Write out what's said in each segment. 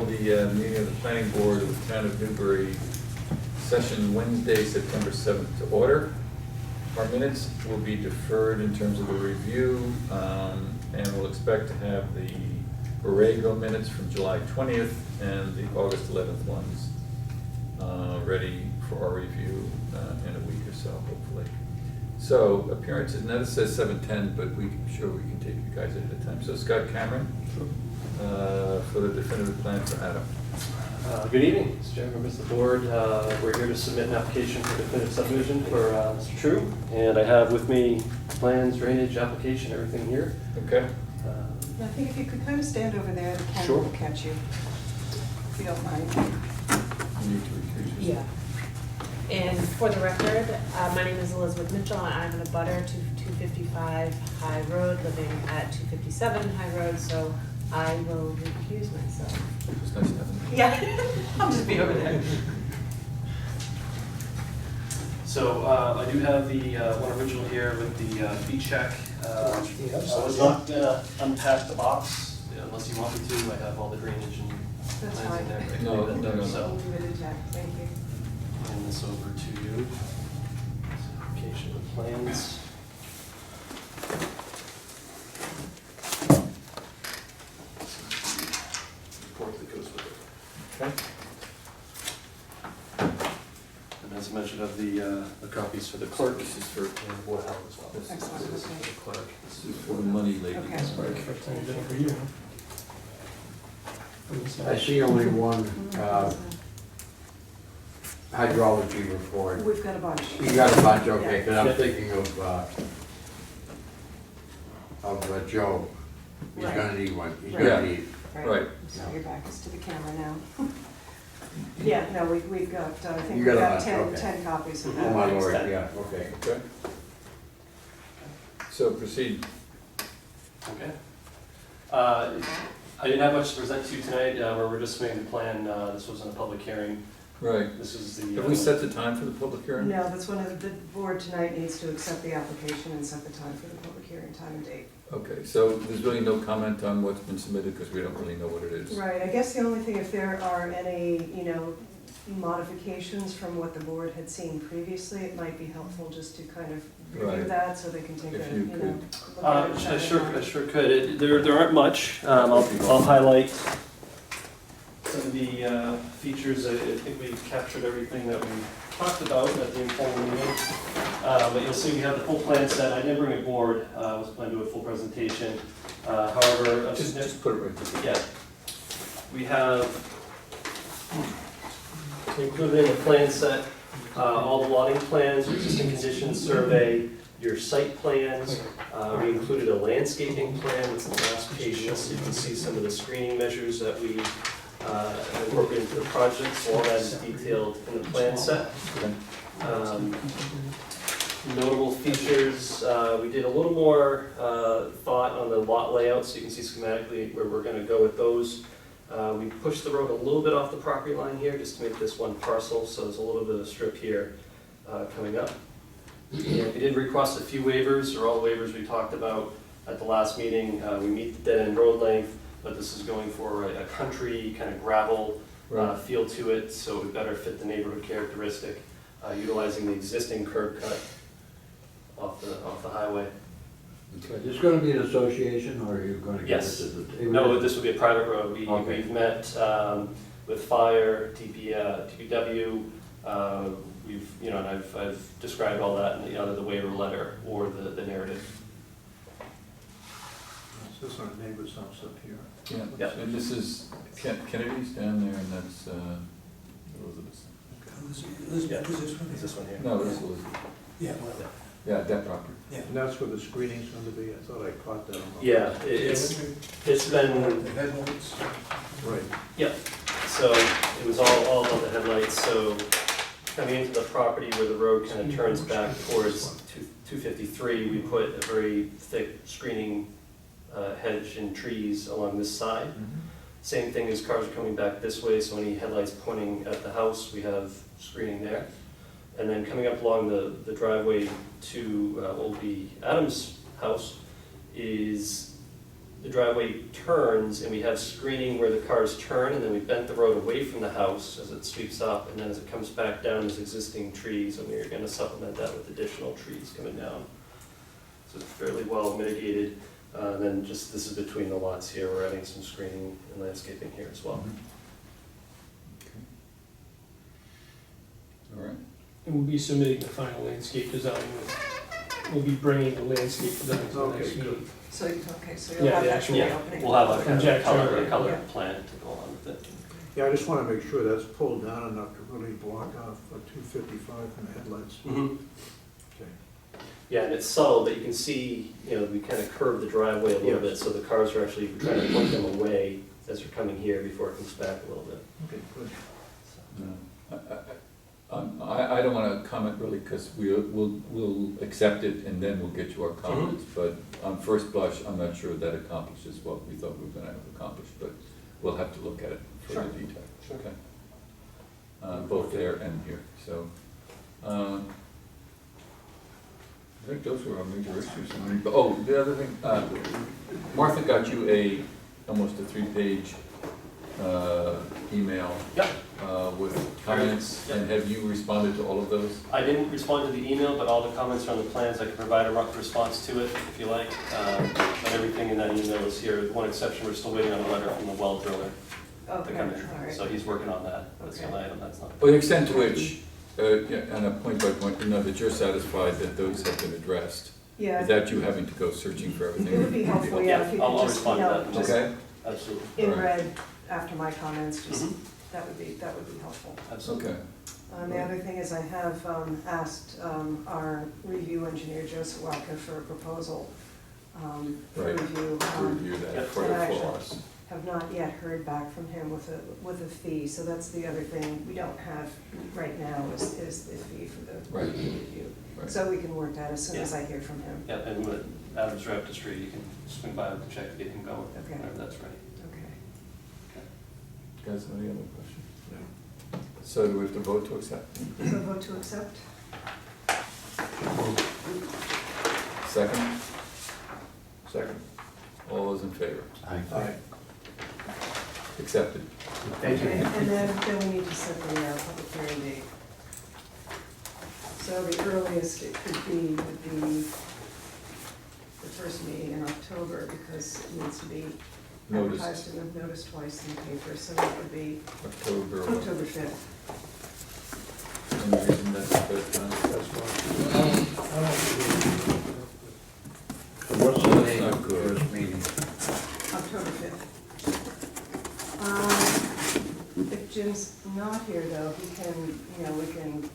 call the meeting of the planning board of the town of Newbury, session Wednesday, September 7th to order. Our minutes will be deferred in terms of the review, and we'll expect to have the Borrego minutes from July 20th and the August 11th ones ready for our review in a week or so, hopefully. So appearances, now this says 7:10, but I'm sure we can take you guys ahead of time. So Scott Cameron, for the definitive plan for Adam. Good evening, Mr. Chairman, members of the board. We're here to submit an application for definitive subdivision for Mr. True, and I have with me plans, drainage, application, everything here. Okay. I think if you could kind of stand over there, the camera Sure. will catch you, if you don't mind. You need to recuse yourself. Yeah. And for the record, my name is Elizabeth Mitchell, and I'm in a butter to 255 High Road, living at 257 High Road, so I will recuse myself. It's nice having you. Yeah, I'll just be over there. So I do have the one original here with the fee check. I was not gonna unpack the box unless you want me to. I have all the drainage and That's plans in fine. there. No. So We'll leave it intact, thank you. hand this over to you. Application with plans. Report that goes with it. Okay. And as I mentioned, of the copies for the clerk. This is for Board of Health as well. This is- Excellent, this is okay. for the clerk. This is for the money lady. Okay. I see only one hydrology report. We've got a bunch. You got a bunch, okay, because Yeah. I'm thinking of Joe. He's Right. gonna need one, he's Yeah. gonna need. Right. So your back is to the camera now. Yeah, no, we've got, I think You we've got a got bunch, 10 okay. 10 copies of Oh, that. my Thanks, lord, Ted. yeah, okay. Okay. So proceed. Okay. I didn't have much to present to you tonight, where we're just submitting the plan. This was in a public hearing. Right. This is the. Have we set the time for the public hearing? No, that's one of the board tonight needs to accept the application and set the time for the public hearing, time and date. Okay, so there's really no comment on what's been submitted because we don't really know what it is. Right, I guess the only thing, if there are any, modifications from what the board had seen previously, it might be helpful just to kind of review Right. that so they can take If a, you look could. at it. I sure could. There aren't much. I'll highlight some of the features. I think we captured everything that we talked about at the informal meeting. But you'll see we have the full plan set. I didn't bring a board. I was planning to do a full presentation. However, Just put it right there. yeah, we have included in the plan set all the lotting plans, your existing conditions survey, your site plans. We included a landscaping plan, that's the last page, so you can see some of the screening measures that we incorporated into the project, so all that is detailed in the plan set. Notable features, we did a little more thought on the lot layout, so you can see schematically where we're gonna go with those. We pushed the road a little bit off the property line here, just to make this one parcel, so there's a little bit of a strip here coming up. And we did request a few waivers, or all the waivers we talked about at the last meeting. We meet the dead-end road length, but this is going for a country kind of gravel Right. feel to it, so it would better fit the neighborhood characteristic, utilizing the existing curb cut off the highway. Is this gonna be an association, or are you gonna give it Yes. to the? No, this would be a private road. Okay. We've met with fire, DPW. And I've described all that in either the waiver letter or the narrative. This is our neighbor's house up here. Yeah, Yep. and this is Kennedy's down there, and that's Elizabeth's. Yeah. Is this one here? No, this was, yeah, that property. And that's where the screening's going to be. I thought I caught that on the. Yeah, it's been, Right. yeah, so it was all about the headlights, so coming into the property where the road kind of turns back towards 253, we put a very thick screening hedge and trees along this side. Same thing as cars are coming back this way, so any headlights pointing at the house, we have screening there. And then coming up along the driveway to Old B. Adams' house is the driveway turns, and we have screening where the cars turn, and then we bent the road away from the house as it sweeps up, and then as it comes back down, there's existing trees, and we're gonna supplement that with additional trees coming down. So it's fairly well mitigated. Then just, this is between the lots here, we're adding some screening and landscaping here as well. All right. And we'll be submitting the final landscape design we'll be bringing the landscape design to the Okay, next good. meeting. So, okay, so Yeah, you'll have the that for actual- the Yeah, opening. we'll have a From kind of Jack color Turner. color Yeah. plan to go along with it. Yeah, I just wanna make sure that's pulled down enough to really block off a 255 from the headlights. Okay. Yeah, and it's subtle, but you can see, you know, we kind of curve the driveway a little bit, so the cars are actually trying to point them away as they're coming here before it comes back a little bit. Okay, good. No. I don't wanna comment really, because we'll accept it and then we'll get you our comments, but on first blush, I'm not sure that accomplishes what we thought we were gonna accomplish, but we'll have to look at it for the Sure. detail. Sure. Okay. Both there and here, so, I think those were our major issues. I mean, oh, the other thing, Martha got you almost a 3-page, email. Yep. With comments, Yep. and have you responded to all of those? I didn't respond to the email, but all the comments are on the plans. I can provide a response to it if you like. But everything in that email is here. With one exception, we're still waiting on a letter from the well driller to Okay, come in. all right. So he's working on that. That's the Okay. only item that's not. Well, the extent to which, yeah, on a point by point, that you're satisfied that those have been addressed, Yeah, without you having to go searching for everything. it would be helpful, yeah, if you I'll could just, respond to that. just Okay, Absolutely. in All right. red after my comments, just, Mhm. that would be helpful. Absolutely. okay, The other thing is I have asked our review engineer, Joseph Walker, for a proposal for Right. review. to review that Yep. for And I for us. have not yet heard back from him with a fee, so that's the other thing we don't have right now is the fee for the Right. review. Right. So we can work that as soon as I hear from him. Yeah, and when Adam's right up the street, you can swing by with the check to get him going, Okay. whenever that's ready. Okay. Guys, have any other questions? No. So do we have to vote to accept? So vote to accept? Second? Second. All those in favor? Aye. Accepted. Thank you. Okay, and then we need to set the public hearing date. So the earliest it could be would be the first meeting in October, because it needs to be Noticed. advertised and noticed twice in the paper, so that would be October, October 5th. any reason that's the best time? That's one. What's the That's name not of the good. first meeting? October 5th. If Jim's not here though, he can, we can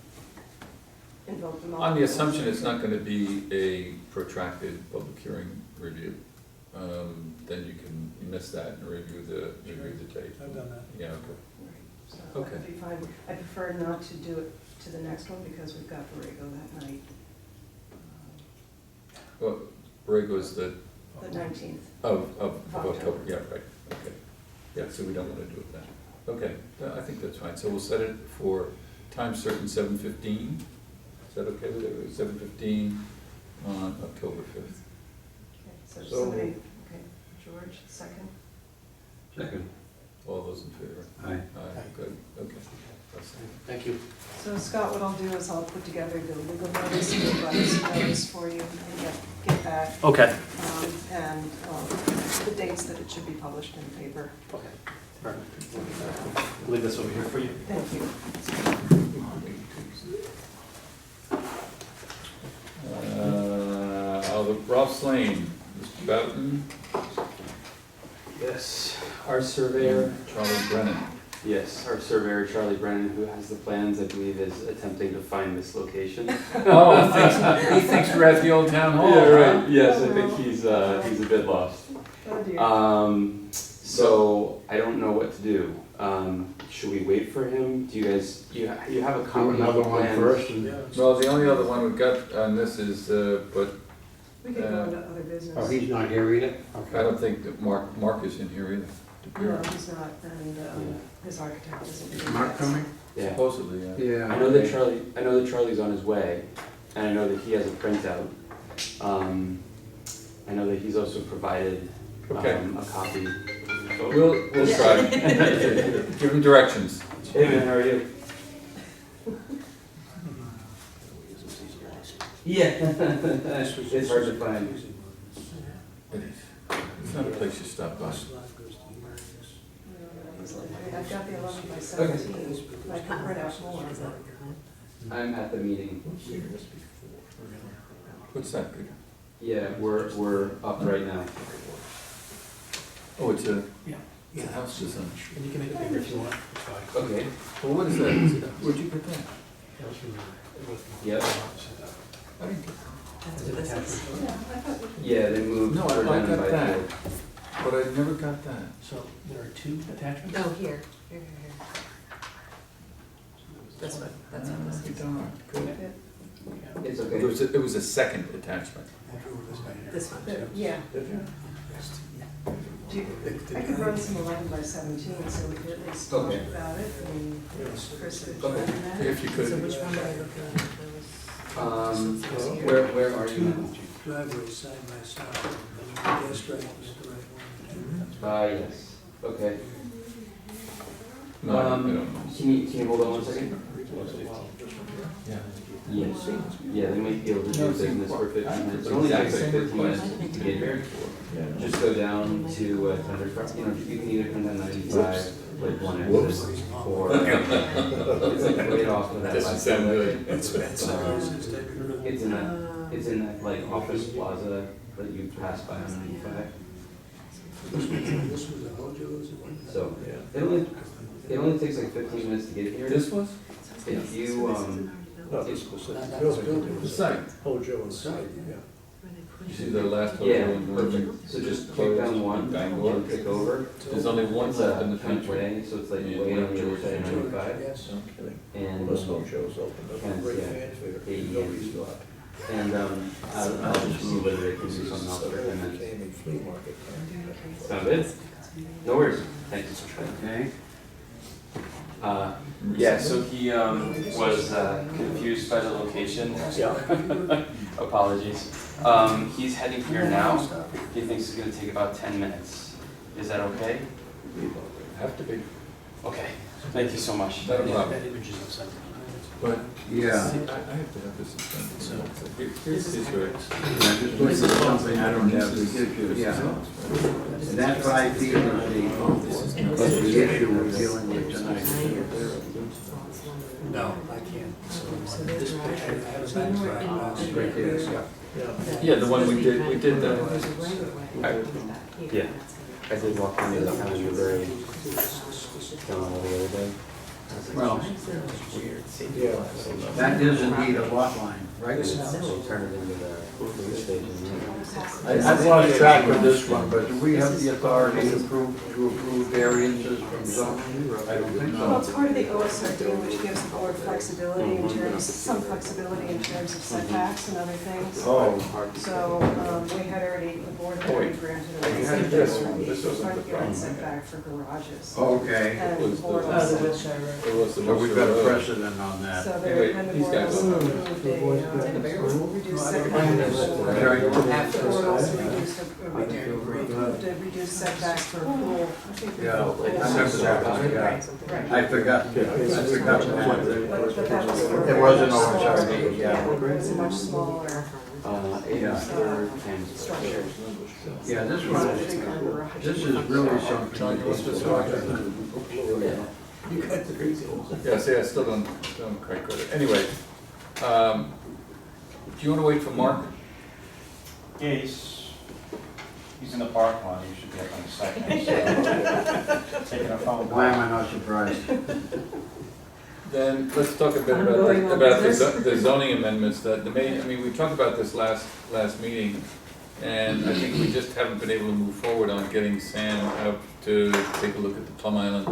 invoke them all. On the assumption it's not gonna be a protracted public hearing review, then you can miss that and review the tape. I've done that. Yeah, okay. Right, so that Okay. would be fine. I prefer not to do it to the next one because we've got Borrego that night. Well, Borrego's the, The 19th. of October. October, yeah, right, okay. Yeah, so we don't wanna do it then. Okay, I think that's fine, so we'll set it for time certain 7:15. Is that okay with everybody? 7:15 on October 5th. Okay, so So- somebody, okay, George, second? Second. All those in favor? Aye. Aye, good, okay. That's it. Thank you. So Scott, what I'll do is I'll put together the legal notice, the abutters notice for you and get back, Okay. and the dates that it should be published in the paper. Okay, perfect. Leave this over here for you. Thank you. Ralph's Lane, Mr. Boughton, Yes, our surveyor, Charlie Brennan. yes, our surveyor Charlie Brennan, who has the plans, I believe, is attempting to find this location. Oh, he thinks we're at the old town hall, Yeah, huh? right, yes, I think he's a bit lost. Oh dear. So I don't know what to do. Should we wait for him? Do you guys, you have a Do copy of another the one plans? first and, Yeah. Well, the only other one we've got on this is, but We can go into other business. oh, he's not here either? I Okay. don't think that Mark is in here either. No, he's not, and his architect isn't here Is Mark yet. coming? Yeah. Supposedly, yeah. Yeah. I know that Charlie's on his way, and I know that he has a printout. I know that he's also provided Okay. a copy. We'll try. Give him directions. Hey man, how are you? Yeah. It's hard to find. It is. It's not a place you stop by. I've got the 11 by 17, I can print out more. I'm at the meeting. What's that, Peter? Yeah, we're up right now. Oh, it's a Yeah. house design. And you can make it bigger if you want. It's fine. Okay. Well, what is that? Is it- Where'd you get that? That was from Yep. I didn't get Is it attachment? Yeah, I thought we Yeah, they moved. No, we're I down got by that. two. But I never got that. So there are two attachments? Oh, here. That's what this is. Darn, good. could. It's It okay. was, it was a second attachment. This one. Yeah. Do you- I could run some 11 by 17, so we could at least talk Okay. about it, and Chris could Okay. join that. If you So could. which one are you looking at? Where are you now? Driveways side by side, and the gas stripe is the right one. Yes, okay. No, I don't know. Can you hold on one second? Yeah. Yes. Yeah, they might be able to do No, business for 15 I- minutes. It only takes like Same 15 minutes request. to get here. Yeah. Just go down to Thunder Cross, you know, you can either come down 95, like one exit, or it's like right off of that. Doesn't left sound side. good. It's in that like office plaza that you pass by on 95. This was a Hojo's or what? So it only takes like 15 minutes to get here. This was? If you No, this was the building. The site. Hojo inside, yeah. You see the last Yeah, hotel in Newbury? perfect. So just click closed down one, in Bangor. and click over. There's only one It's left in a the French country. way, so it's like Yeah, way on the George, other side of 95. Yes. No kidding. And Those Hojo's opened up, Hence, great yeah. fanfare, Yeah, nobody's got. and I'll just see whether they can do something else for 10 minutes. Became a flea market. Sound good? No worries. Thanks. Okay. Yeah, so he was confused by the location. Apologies. He's heading here now. He thinks it's gonna take about 10 minutes. Is that okay? Have to be. Okay, thank you so much. Not a problem. That image is outside. But, Yeah. see, I have to have this in front of me. Here's his regs. Yeah, just looking at something I don't have to give you, yeah. And that 5 feet is the issue we're dealing with tonight. No, I can't. So This there's picture, I have a So you were in background. the Right there. Yeah. Yeah, the one we did that. There's a right of way. Yeah. I did walk down the other town in Newbury, down all the other day. Well, Yeah. that is indeed a lot line, right? They turned it into the police station. I've lost track of this one, but do we have the authority to approve variances from zoning? I don't think Well, so. it's part of the OSRD, which gives the board flexibility in terms, some flexibility in terms of setbacks and other things. Oh, So, we had already, the board had already granted a Oh, you had setback this. for This wasn't the front yard problem. setback for garages. Okay, And was the board the- also, It was the so we've got a Wilshire Road. precedent on that. so Anyway, they're kind of these board guys- also approved a, reduced setback. The board also approved a reduced setback for a pool. I think they Yeah, call it I pool. remember that, yeah. Right. I forgot that. But that was for. It was an OSRD, yeah. It was a much smaller Yeah. structure. Yeah, this one, this is really something. John, you want this one? you got the crazy ones. Yeah, see, I still don't quite get it. Anyway, do you want to wait for Mark? Yeah, he's in the park line, he should be up in a second. So, taking a phone Why am call. I not surprised? Then let's talk a bit about Ongoing the, about the business. the zoning amendments that the main, I mean, we talked about this last meeting. And I think we just haven't been able to move forward on getting Sam out to take a look at the Plum Island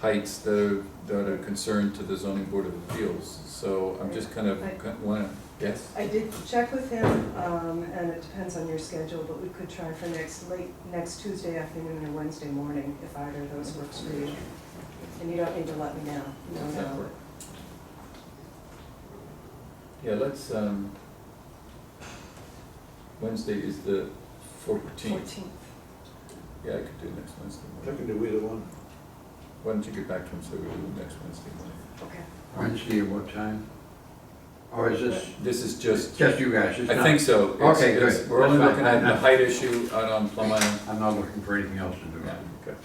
heights that are concerned to the zoning board of appeals. So I'm just kind of, wanna, yes? I did check with him, and it depends on your schedule, but we could try for next Tuesday afternoon or Wednesday morning, if either of those works for you. And you don't need to let me know, no. Yeah, let's, Wednesday is the 14th. 14th. Yeah, I could do next Wednesday I morning. can do either one. Why don't you get back to him, so we do next Wednesday morning? Okay. Wednesday at what time? Or is this This is just, just you guys? It's I not- think so. It's- Okay, it's- good. We're only That's looking fine. at the height issue out on Plum Island. I'm not looking for anything else to do. Yeah, okay.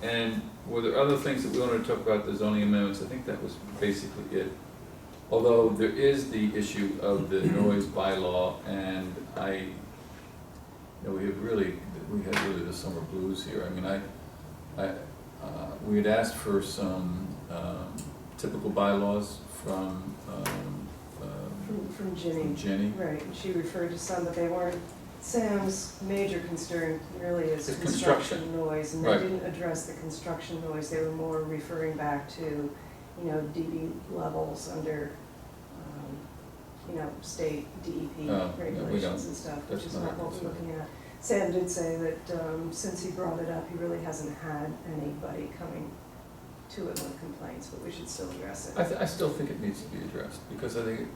And were there other things that we wanted to talk about, the zoning amendments? I think that was basically it. Although there is the issue of the noise bylaw, and we had really the summer blues here. I mean, we had asked for some typical bylaws from From Ginny. Jenny. Right, and she referred to some, but they weren't, Sam's major concern really is It's construction construction. noise, and they Right. didn't address the construction noise, they were more referring back to, dB levels under, state DEP Oh, no, we regulations don't. and stuff, That's which is not not our what we're concern. looking at. Sam did say that, since he brought it up, he really hasn't had anybody coming to it with complaints, but we should still address it. I still think it needs to be addressed, because I think,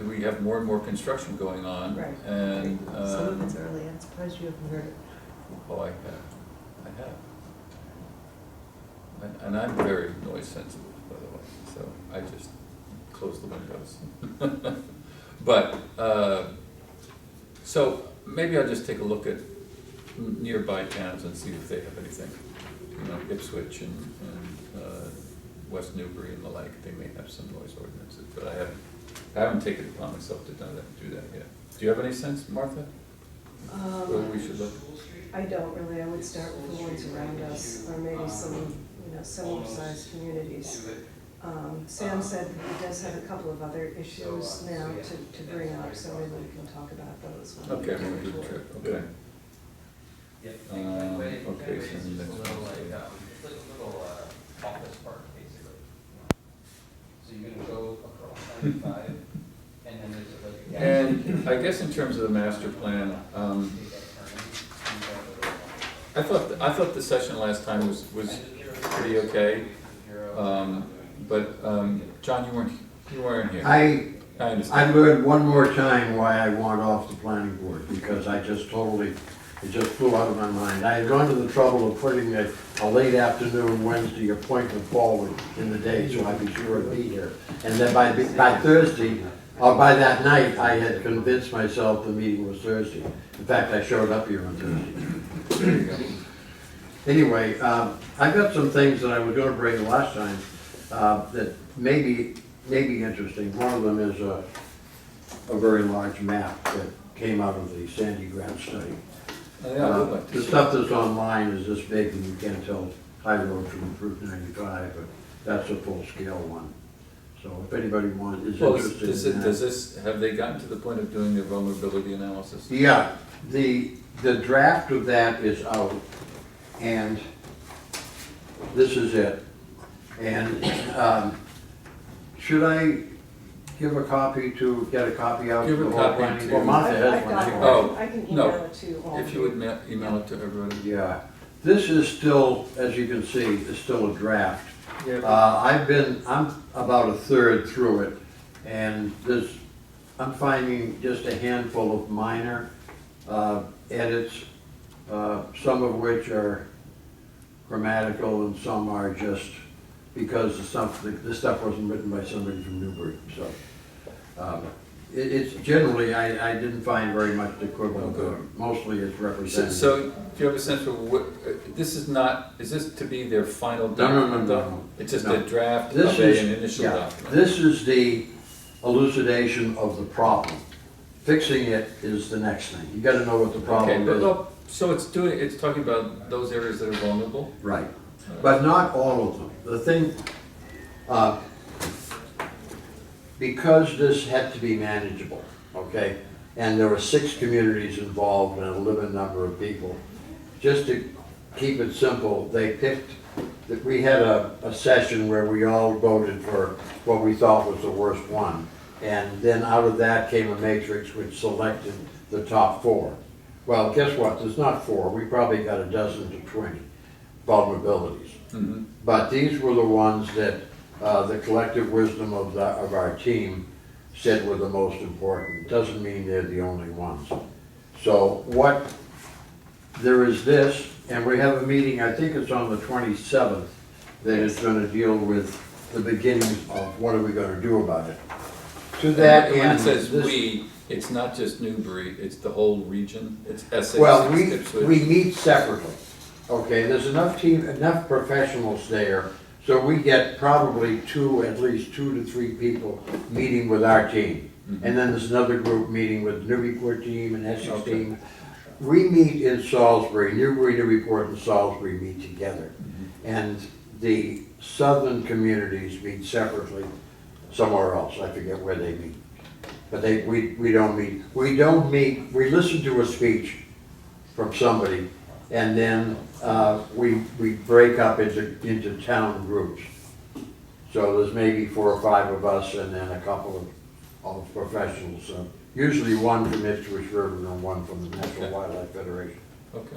we have more and more construction going on. Right. And, Some of it's early, I'm surprised you haven't heard it. oh, I have. And I'm very noise sensitive, by the way, so I just close the windows. But, so maybe I'll just take a look at nearby towns and see if they have anything. Ipswich and West Newbury and the like, they may have some noise ordinances, but I haven't taken it upon myself to do that yet. Do you have any sense, Martha, where we should look? I don't really, I would start with the ones around us, or maybe some, similar sized communities. Sam said that he does have a couple of other issues now to bring up, so maybe we can talk about those. when we Okay, get we'll do to the it. trip, okay. Okay, so the next one. Office park, basically. So you're gonna go across 95, and then there's like. And I guess in terms of the master plan, I thought the session last time was pretty okay. But John, you weren't here. I understand. learned one more time why I want off the planning board, because it just flew out of my mind. I had gone to the trouble of putting a late afternoon Wednesday appointment forward in the day, so I'd be sure to be here. And then by Thursday, or by that night, I had convinced myself the meeting was Thursday. In fact, I showed up here on Thursday. There you go. Anyway, I've got some things that I was gonna bring last time, that may be interesting. One of them is a very large map that came out of the Sandy Grant study. Oh, yeah, I would like to The see stuff that's online is this big, and you can't tell High Road from Route 95, but that's a full-scale one. So if anybody is Well, interested in that. have they gotten to the point of doing their vulnerability analysis? Yeah, the draft of that is out, and this is it. And should I get a copy out to Give a the whole copy planning? to- Well, Martha has I've one got anyway. Oh, one, I can no. email it to all of If you would email it to everybody. Yeah, this is still, as you can see, is still a draft. Yeah. I'm about a third through it, and I'm finding just a handful of minor edits, some of which are grammatical and some are just because this stuff wasn't written by somebody from Newbury, so. It's generally, I didn't find very much equivalent, Okay. mostly it's So, representative. so do you have a sense for what, is this to be their final No, document? no. It's just No. a draft of This an is, initial yeah, document? this is the elucidation of the problem. Fixing it is the next thing. You gotta know what the Okay, problem but, is. well, so it's talking about those areas that are vulnerable? Right, but not all of them. The thing, because this had to be manageable, okay? And there were 6 communities involved and a limited number of people. Just to keep it simple, they picked, we had a session where we all voted for what we thought was the worst one. And then out of that came a matrix which selected the top 4. Well, guess what? There's not 4. We probably got a dozen to 20 vulnerabilities. Mm-hmm. But these were the ones that the collective wisdom of our team said were the most important. Doesn't mean they're the only ones. So what there is this, and we have a meeting, I think it's on the 27th, that is gonna deal with the beginnings of what are we gonna do about it. To that When end, it says this- "we," it's not just Newbury, it's the whole region, it's Essex, well, it's Ipswich. we meet separately, okay? There's enough professionals there, so we get probably at least 2 to 3 people meeting with our team. Mhm. And then there's another group meeting with the Newburyport team and Essex Okay. team. We meet in Salisbury, Newburyport and Salisbury meet together. Mhm. And the southern communities meet separately somewhere else, I forget where they meet. But we don't meet, we listen to a speech from somebody, and then we break up into town groups. So there's maybe 4 or 5 of us, and then a couple of professionals. Usually one from Ipswich River and one from the National Okay. Wildlife Federation. Okay,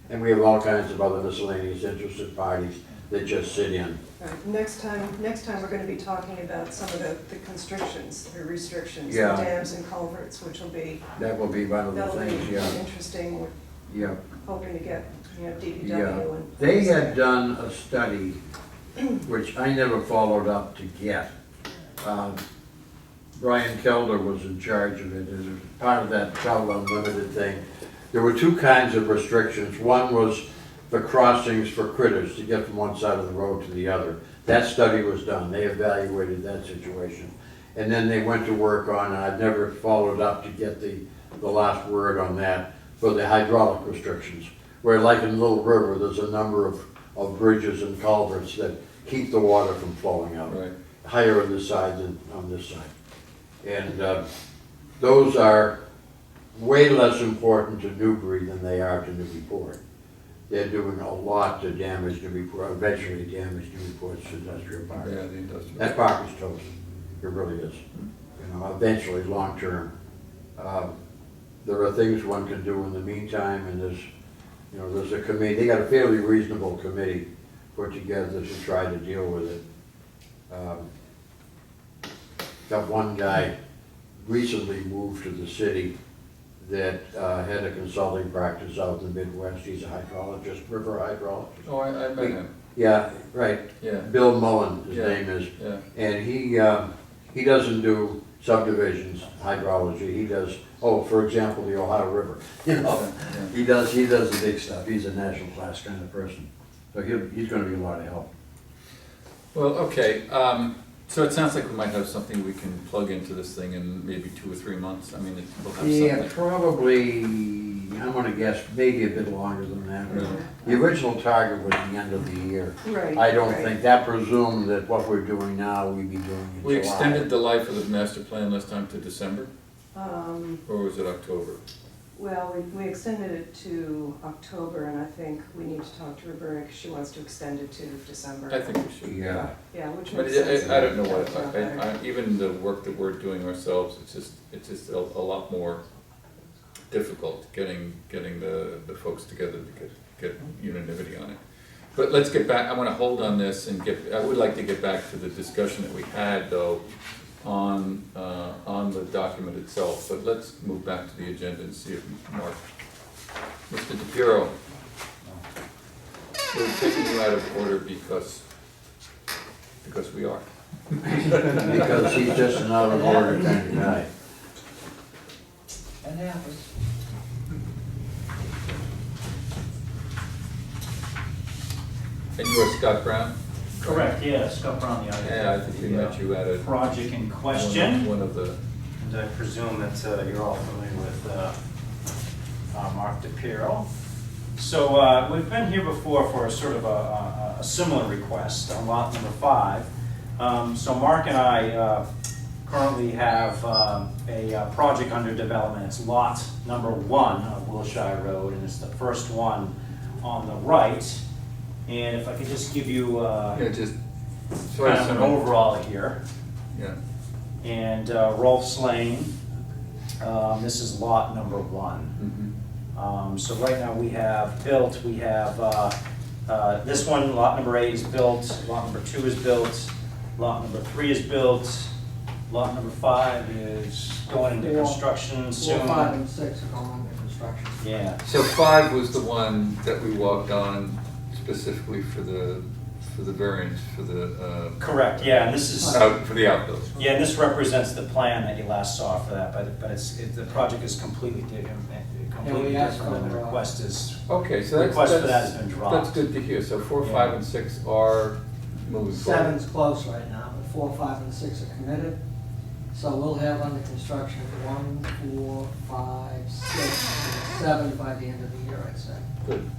And we have all kinds of other miscellaneous interested parties that just sit in. Right, next time we're gonna be talking about some of the constrictions, or restrictions, the Yeah. dams and culverts, which will be, That will be one of the that'll be things, yeah. interesting. We're Yeah. hoping to get, DPW Yeah. and. They had done a study, which I never followed up to get. Brian Kelder was in charge of it as a part of that Travel Unlimited thing. There were 2 kinds of restrictions. One was for crossings for critters to get from one side of the road to the other. That study was done. They evaluated that situation. And then they went to work on, and I've never followed up to get the last word on that, for the hydraulic restrictions. Where like in Little River, there's a number of bridges and culverts that keep the water from flowing out. right. Higher on this side than on this side. And those are way less important to Newbury than they are to Newburyport. They're doing a lot to damage Newburyport, eventually damage Newburyport's industrial park. Yeah, the industrial. That park is toast, it really is. You know, eventually, long term. There are things one can do in the meantime, and there's a committee, they got a fairly reasonable committee put together to try to deal with it. Got one guy recently moved to the city that had a consulting practice out in the Midwest. He's a hydrologist, river hydrologist. Oh, I met him, Yeah, right. yeah, Bill Mullen, his Yeah. name is. yeah. And he doesn't do subdivisions, hydrology. He does, for example, the Ohio River. You know, Yeah. he does the big stuff. He's a national class kind of person. So he's gonna be a lot of help. Well, okay, so it sounds like we might have something we can plug into this thing in maybe 2 or 3 months. I mean, we'll have Yeah, something. probably, I'm gonna guess, maybe a bit longer than that. Really? The original target was the end of the year. Right. I don't right. think, that presumed that what we're doing now, we'd be doing in We July. extended the life of the master plan last time to December, Um, or was it October? Well, we extended it to October, and I think we need to talk to Roberta, because she wants to extend it to December. I think we should. Yeah. Yeah, which But makes sense. I don't know what, That's not better. even the work that we're doing ourselves, it's just a lot more difficult getting the folks together to get unanimity on it. But let's get back, I wanna hold on this and I would like to get back to the discussion that we had though on the document itself, but let's move back to the agenda and see if Mark, Mr. DePiero, we're taking you out of order because we are. Because he's just an out of order kind of guy. That happens. And you are Scott Brown? Correct, yeah, Scott Brown, the Yeah, I think we met you at a. project in question. One of the, And I presume that you're all familiar with Mark DePiero. So we've been here before for a sort of a similar request on lot number 5. So Mark and I currently have a project under development. It's lot number 1 of Wilshire Road, and it's the first one on the right. And if I could just give you just. kind of an overall here. Yeah, And Rolf's Lane, this is lot number 1. So right now we have this one, lot number 8 is built, lot number 2 is built, lot number 3 is built, lot number 5 is going into construction soon. 5 and 6 are going into construction. construction. Yeah. So 5 was the one that we walked on specifically for the variance, for the, Correct, yeah, and this is, for the outbuilding. yeah, and this represents the plan that you last saw for that, but the project is completely different and the request is, Okay, so that's, request for that has been dropped. that's good to hear. So 4, Yeah. 5, and 6 are moving forward. 7's close right now, but 4, 5, and 6 are committed. So we'll have under construction 1, 4, 5, 6, and 7 by the end of the year, I'd say. Good.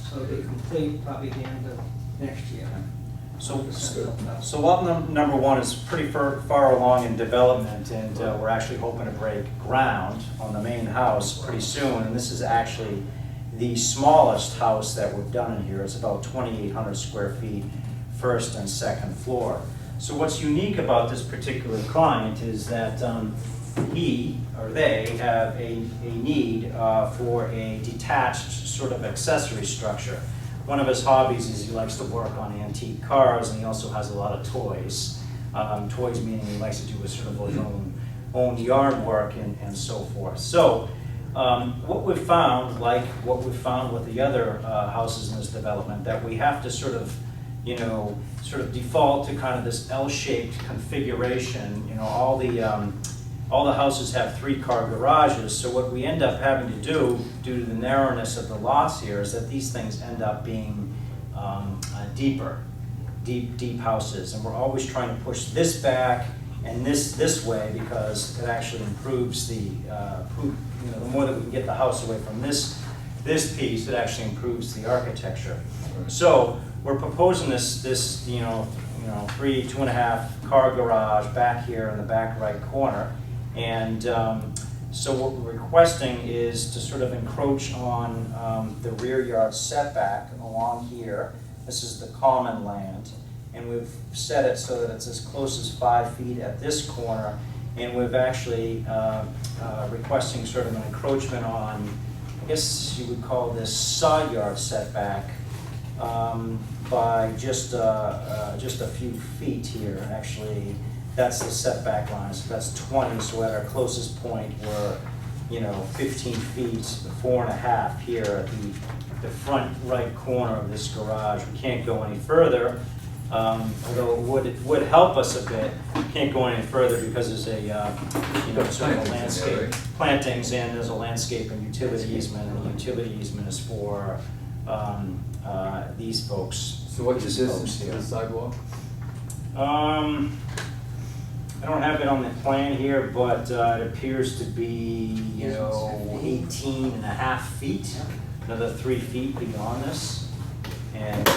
So it'll be complete probably the end of next year. So lot number 1 is pretty far along in development, and we're actually hoping to break ground on the main house pretty soon. And this is actually the smallest house that we've done in here. It's about 2,800 square feet, first and second floor. So what's unique about this particular client is that he or they have a need for a detached sort of accessory structure. One of his hobbies is he likes to work on antique cars, and he also has a lot of toys. Toys meaning he likes to do his sort of his own yard work and so forth. So what we've found, like what we've found with the other houses in this development, that we have to sort of, you know, sort of default to kind of this L-shaped configuration. You know, all the houses have 3-car garages, so what we end up having to do, due to the narrowness of the lots here, is that these things end up being deep houses, and we're always trying to push this back and this way, because it actually improves the, you know, the more that we can get the house away from this piece, it actually improves the architecture. So we're proposing this, you know, 2.5 car garage back here in the back right corner. And so what we're requesting is to sort of encroach on the rear yard setback along here. This is the common land, and we've set it so that it's as close as 5 feet at this corner. And we've actually requesting sort of an encroachment on, I guess you would call this side yard setback, by just a few feet here. Actually, that's the setback line, so that's 20, so at our closest point, we're, you know, 15 feet, 4.5 here at the front right corner of this garage. We can't go any further, although it would help us a bit. We can't go any further because there's a, you know, sort of a landscape, plantings, and there's a landscape and utility easement, and the utility easement is for these folks. So what's the these distance folks to here. the sidewalk? I don't have it on the plan here, but it appears to be, you know, 18.5 feet, another 3 feet beyond this. And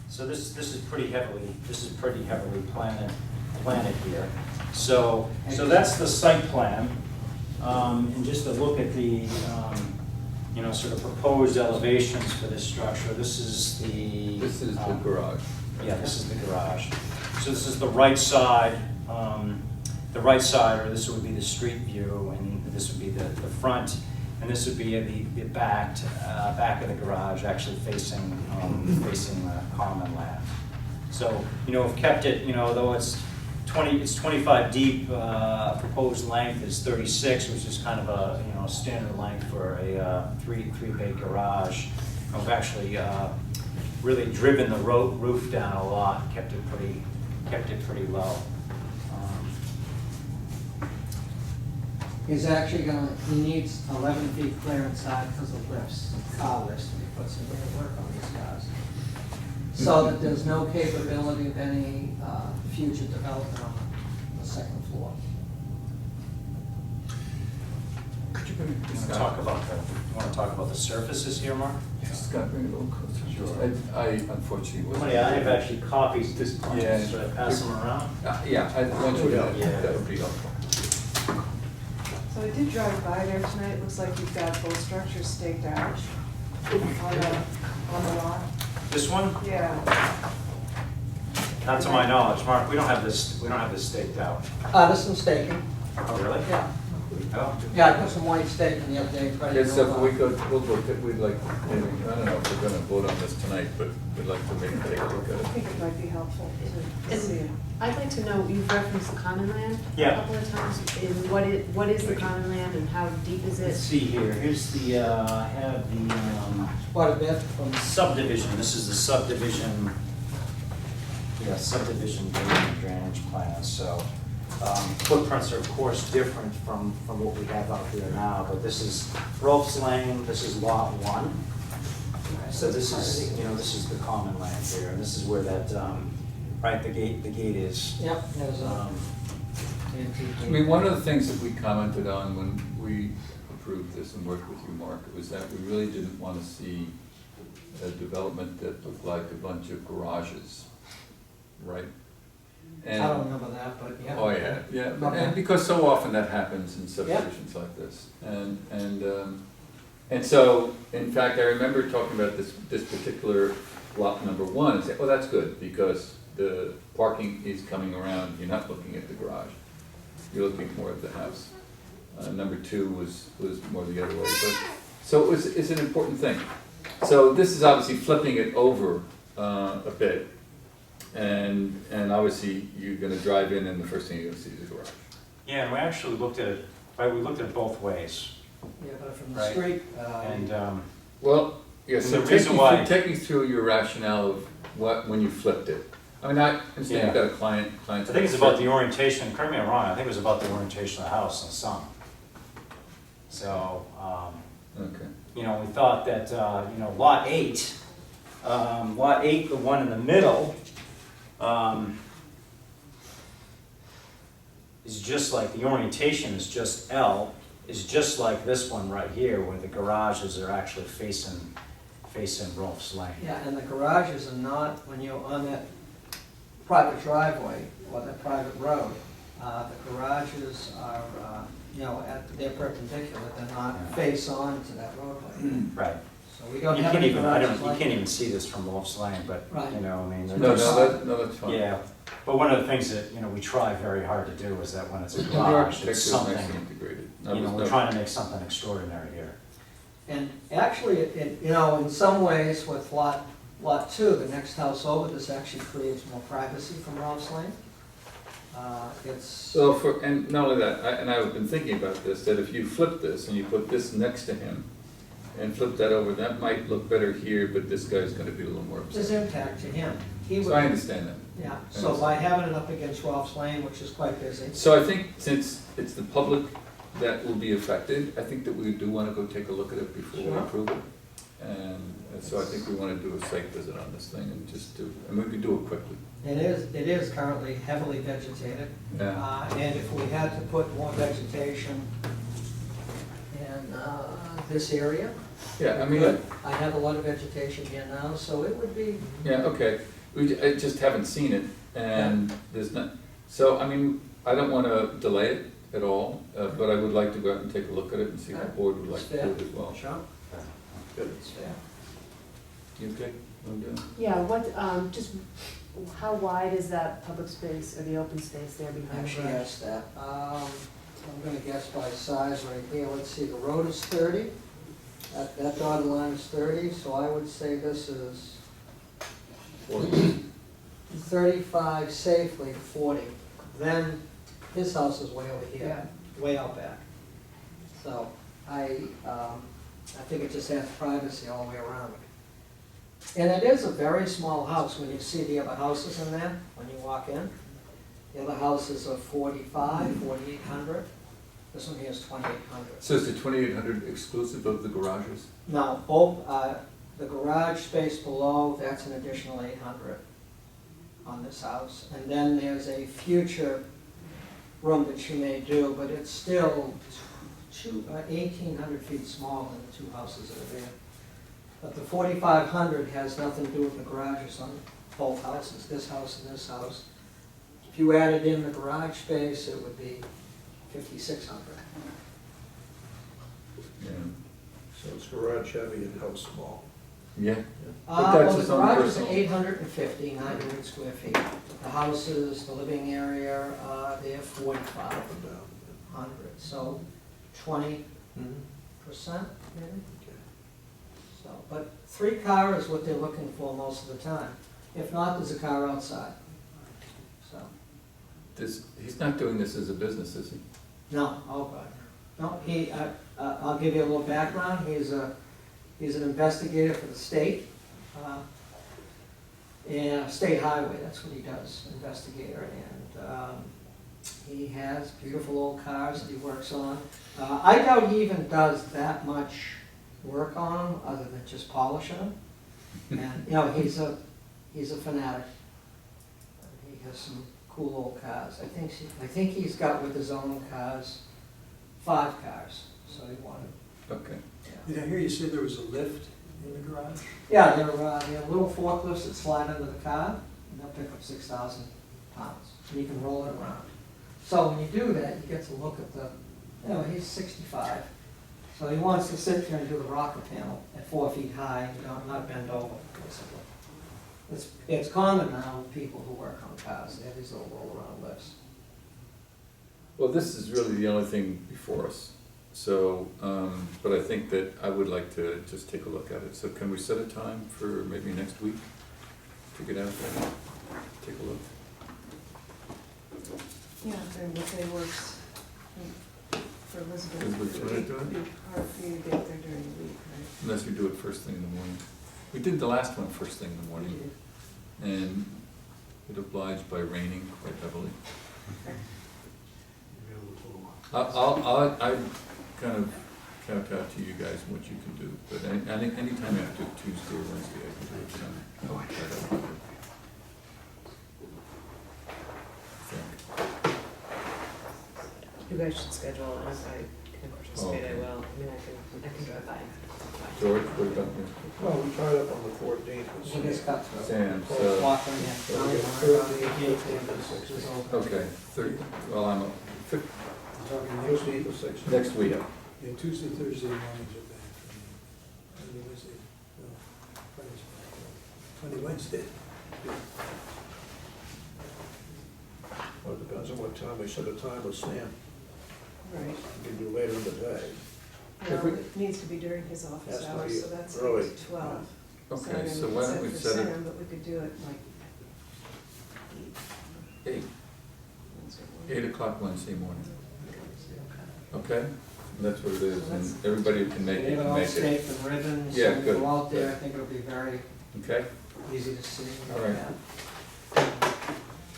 so this is pretty heavily planted here. So that's the site plan. And just to look at the, you know, sort of proposed elevations for this structure, this is the... This is the garage. Yeah, this is the garage. So this is the right side, or this would be the street view, and this would be the front, and this would be the back of the garage, actually facing the common land. So, you know, we've kept it, you know, though it's 25 deep, proposed length is 36, which is kind of a, you know, standard length for a three-bay garage. And we've actually really driven the roof down a lot, kept it pretty low. He's actually he needs 11 feet clear inside because of lifts, car lifts, when he puts in real work on these cars. So that there's no capability of any future development on the second floor. Could you bring You want to talk about the surfaces here, Mark? Scott, bring it a little closer. Sure. I unfortunately wasn't. I have actually copies at this point, Yeah. should I pass them around? Yeah, I want you to, Yeah. that would be helpful. So I did drive by there tonight, it looks like you've got both structures staked out on the lot. This one? Yeah. Not to my knowledge, Mark, we don't have this staked out. This one's taken. Oh, really? Yeah. Oh, Yeah, I put some white stake in the update, but I Okay, didn't so know if we about- could, we'll look at, we'd like, maybe, I don't know if we're gonna vote on this tonight, but we'd like to maybe take a look at I it. think it might be helpful to Is- see it. I'd like to know, you've referenced the common land a Yeah. couple of times. What is the common land and how deep is let's it? see here, here's the, I have the, Quite a bit from subdivision, this is the subdivision, subdivision drainage plan, so, footprints are of course different from what we have out there now, but this is Rolfs Lane, this is lot 1. So this is, this is the common land here, and this is where that, right, the gate is. Yep, there's Um, I mean, one of the things that we commented on when we approved this and worked with you, Mark, was that we really didn't want to see a development that looked like a bunch of garages, right? I don't remember that, but yeah. Oh, yeah, yeah, Okay. and because so often that happens in subdivisions like this. And so, in fact, I remember talking about this particular lot number 1, and say, oh, that's good, because the parking is coming around, you're not looking at the garage, you're looking more at the house. Number 2 was more the other way, but, so it's an important thing. So this is obviously flipping it over a bit, and obviously you're gonna drive in and the first thing you're gonna see is the garage. Yeah, and we actually looked at it, right, we looked at it both ways, Yeah, but from the Right. street, and, Well, yeah, And so the reason why- take me through your rationale of when you flipped it. I mean, I understand you've got a client. I think it's about the orientation, correct me if I'm wrong, I think it was about the orientation of the house and sun. So, Okay. we thought that, lot 8, the one in the middle, is just like, the orientation is just L, is just like this one right here, where the garages are actually facing Rolfs Lane. yeah, and the garages are not, when you're on that private driveway or that private road, the garages are, they're perpendicular, they're not Yeah. face on to that roadway. Right. So we don't You have can't any even, garages you like can't that. even see this from Rolfs Lane, but, Right. I mean, No, there's. that's fine. Yeah, but one of the things that, we try very hard to do is that when it's a The garage, architecture it's is something, nicely integrated. we're trying to make something extraordinary here. And actually, in some ways with lot 2, the next house over, this actually creates more privacy from Rolfs Lane. It's, So and not only that, and I've been thinking about this, that if you flip this and you put this next to him and flip that over, that might look better here, but this guy's gonna be a little more there's upset. impact to him. He So I would, understand that. yeah, so by having it up against Rolfs Lane, which is quite busy, So I think since it's the public that will be affected, I think that we do wanna go take a look at it before we Sure. approve it. And so I think we wanna do a site visit on this thing and and we could do it quickly. it is currently heavily vegetated. Yeah. And if we had to put more vegetation in this area, Yeah, I we mean, could. I have a lot of vegetation here now, so it would be, yeah, okay. I just haven't seen it and there's not, so, I mean, I don't wanna delay it at all, but I would like to go out and take a look at it and see if the board would like to do it as well. sure, Good. it's fair. You okay? I'm good. Yeah, just how wide is that public space or the open space there behind the Actually, garage? asked that. I'm gonna guess by size right here, let's see, the road is 30, that dotted line is 30, so I would say this is 35 safely, 40. Then his house is way over here, way out back. So I think it just adds privacy all the way around. And it is a very small house when you see the other houses in there, when you walk in. The other houses are 45, 4,800. This one here is 2,800. So is the 2,800 exclusive of the garages? Now, the garage space below, that's an additional 800 on this house. And then there's a future room that you may do, but it's still 1,800 feet smaller than the two houses that are there. But the 4,500 has nothing to do with the garages on both houses, this house and this house. If you added in the garage space, it would be 5,600. Yeah. So it's garage heavy and house small. Yeah. But that's Well, the its own garage is personal- 850, 900 square feet. The houses, the living area, they're 4,500. So 20%, Mhm. maybe. Okay. So, but 3 car is what they're looking for most of the time. If not, there's a car outside. So, He's not doing this as a business, is he? no, no, I'll give you a little background. He's an investigator for the state. And state highway, that's what he does, investigator. And he has beautiful old cars that he works on. I doubt he even does that much work on them, other than just polishing them. And, you know, he's a fanatic. He has some cool old cars. I think he's got with his own cars 5 cars, so he wanted. Okay. Yeah. Did I hear you say there was a lift in the garage? Yeah, they're little forklifts that slide under the car, and they'll pick up 6,000 pounds, and you can roll it around. So when you do that, you get to look at he's 65, so he wants to sit here and do the rocker panel at 4 feet high, not bend over, basically. It's common now with people who work on cars, they have these little roll-around lifts. Well, this is really the only thing before us. So, but I think that I would like to just take a look at it. So can we set a time for maybe next week to get out there, take a look? Yeah, and what day works for Elizabeth. Elizabeth, do you wanna do it? It'd be hard for you to get there during the week, right? Unless we do it first thing in the morning. We did the last one first thing in the morning, and it obliged by raining quite heavily. I kind of count out to you guys what you can do, but anytime after Tuesday or Wednesday, I can do it. You guys should schedule, and if I can participate, I Okay. will. I mean, I can drive by. George, what about you? Well, we tried up on the 14th. He gets cut through. Sam, so, Walking in, So we got is open. okay, well, I'm, Tuesday the 6th. next week. Yeah, Tuesday, Thursday mornings are bad for me. Monday, Wednesday, no, Friday's bad. Monday, Wednesday. Well, it depends on what time we set a time with Sam. Right. We can do later in the day. If we- Well, it needs to be during his office Has to hours, be so that's early, 8 to 12. Okay, so then why don't we for set it Sam, but we could do it like 8. 8, Wednesday morning. 8 o'clock Wednesday morning, okay? That's what it is, So and that's- everybody who can make They it, have it can all make it, staked and ribbons, Yeah, so we good. go out there, I think it'll be very okay? easy to see. All right.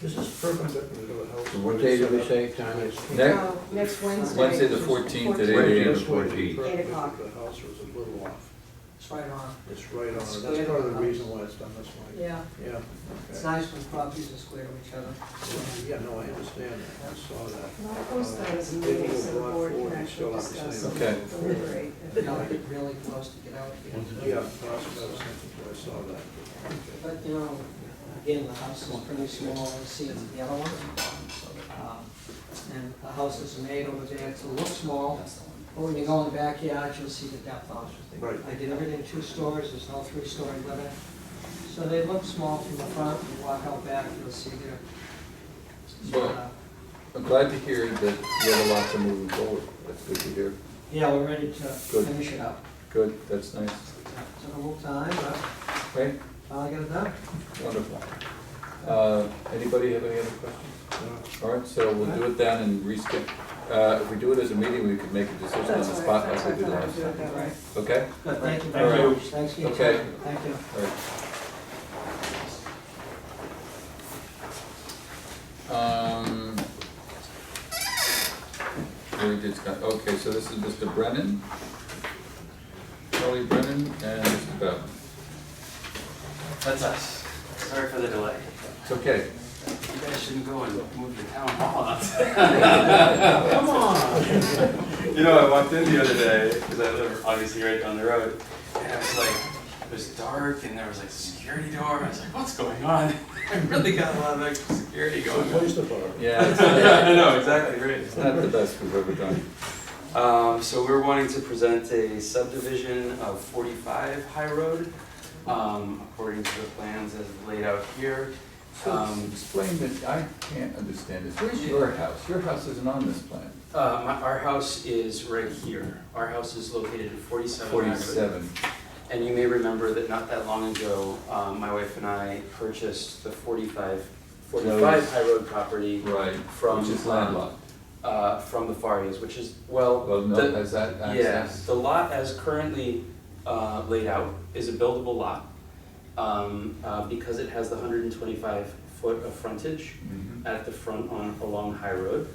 Is this perpendicular to the house? So what day did we say, time is? Next Wednesday. Wednesday the which is 14th at 14th. 8 a.m. This way, 14th. perpendicular 8 o'clock. to the house was a little off. It's right on. It's right on, It's it. square That's to part of the the house. reason why it's done this way. Yeah, Yeah, it's okay. nice when properties are square to each other. Yeah, no, I understand that, I saw that. And I'll post that as a meeting so the board can actually discuss and Okay. deliberate. You know, get really close to get out here. Yeah, that's what I was thinking, I saw that. Okay. But, you know, again, the house is pretty small, you see it's the other one. And the houses are made over there to look small, but when you go in the backyard, you'll see the depth on it. Right. I did everything 2 stories, there's no 3-story living. So they look small from the front, you walk out back, you'll see there. Well, I'm glad to hear that the other lots are moving forward, that's good to hear. Yeah, we're ready to Good. finish it up. Good, that's nice. Took a little time, but Right, finally got it done. wonderful. Anybody have any other questions? All right, so we'll do it then and reskip. If we do it as a meeting, we could make a decision on the That's spot right, like we did last do it time. that way. Okay? Good, thank you All right. very much. Thanks for your Okay. time. Thank you. All right. We did Scott, okay, so this is Mr. Brennan, Charlie Brennan, and Mr. Bell. That's us. Sorry for the delay. It's okay. You guys shouldn't go and move the town hall out. Come on! You know, I walked in the other day, because I live obviously right down the road, and it was like, it was dark, and there was like a security door, I was like, what's going on? I really got a lot of extra security So going on. place the bar. Yeah, it's I know, exactly, right. it's not the best we've ever done. So we're wanting to present a subdivision of 45 High Road, according to the plans as laid out here. So explain this, I can't understand this. Where's your house? Your house isn't on this plan. Our house is right here. Our house is located at 47 High Road. 47. And you may remember that not that long ago, my wife and I purchased the 45 High Road property Right, from, which is landlocked. From the Farias, which is, well, Well, no, the- has that yeah, access? the lot as currently laid out is a buildable lot. Because it has the 125 foot of frontage Mhm. at the front along High Road,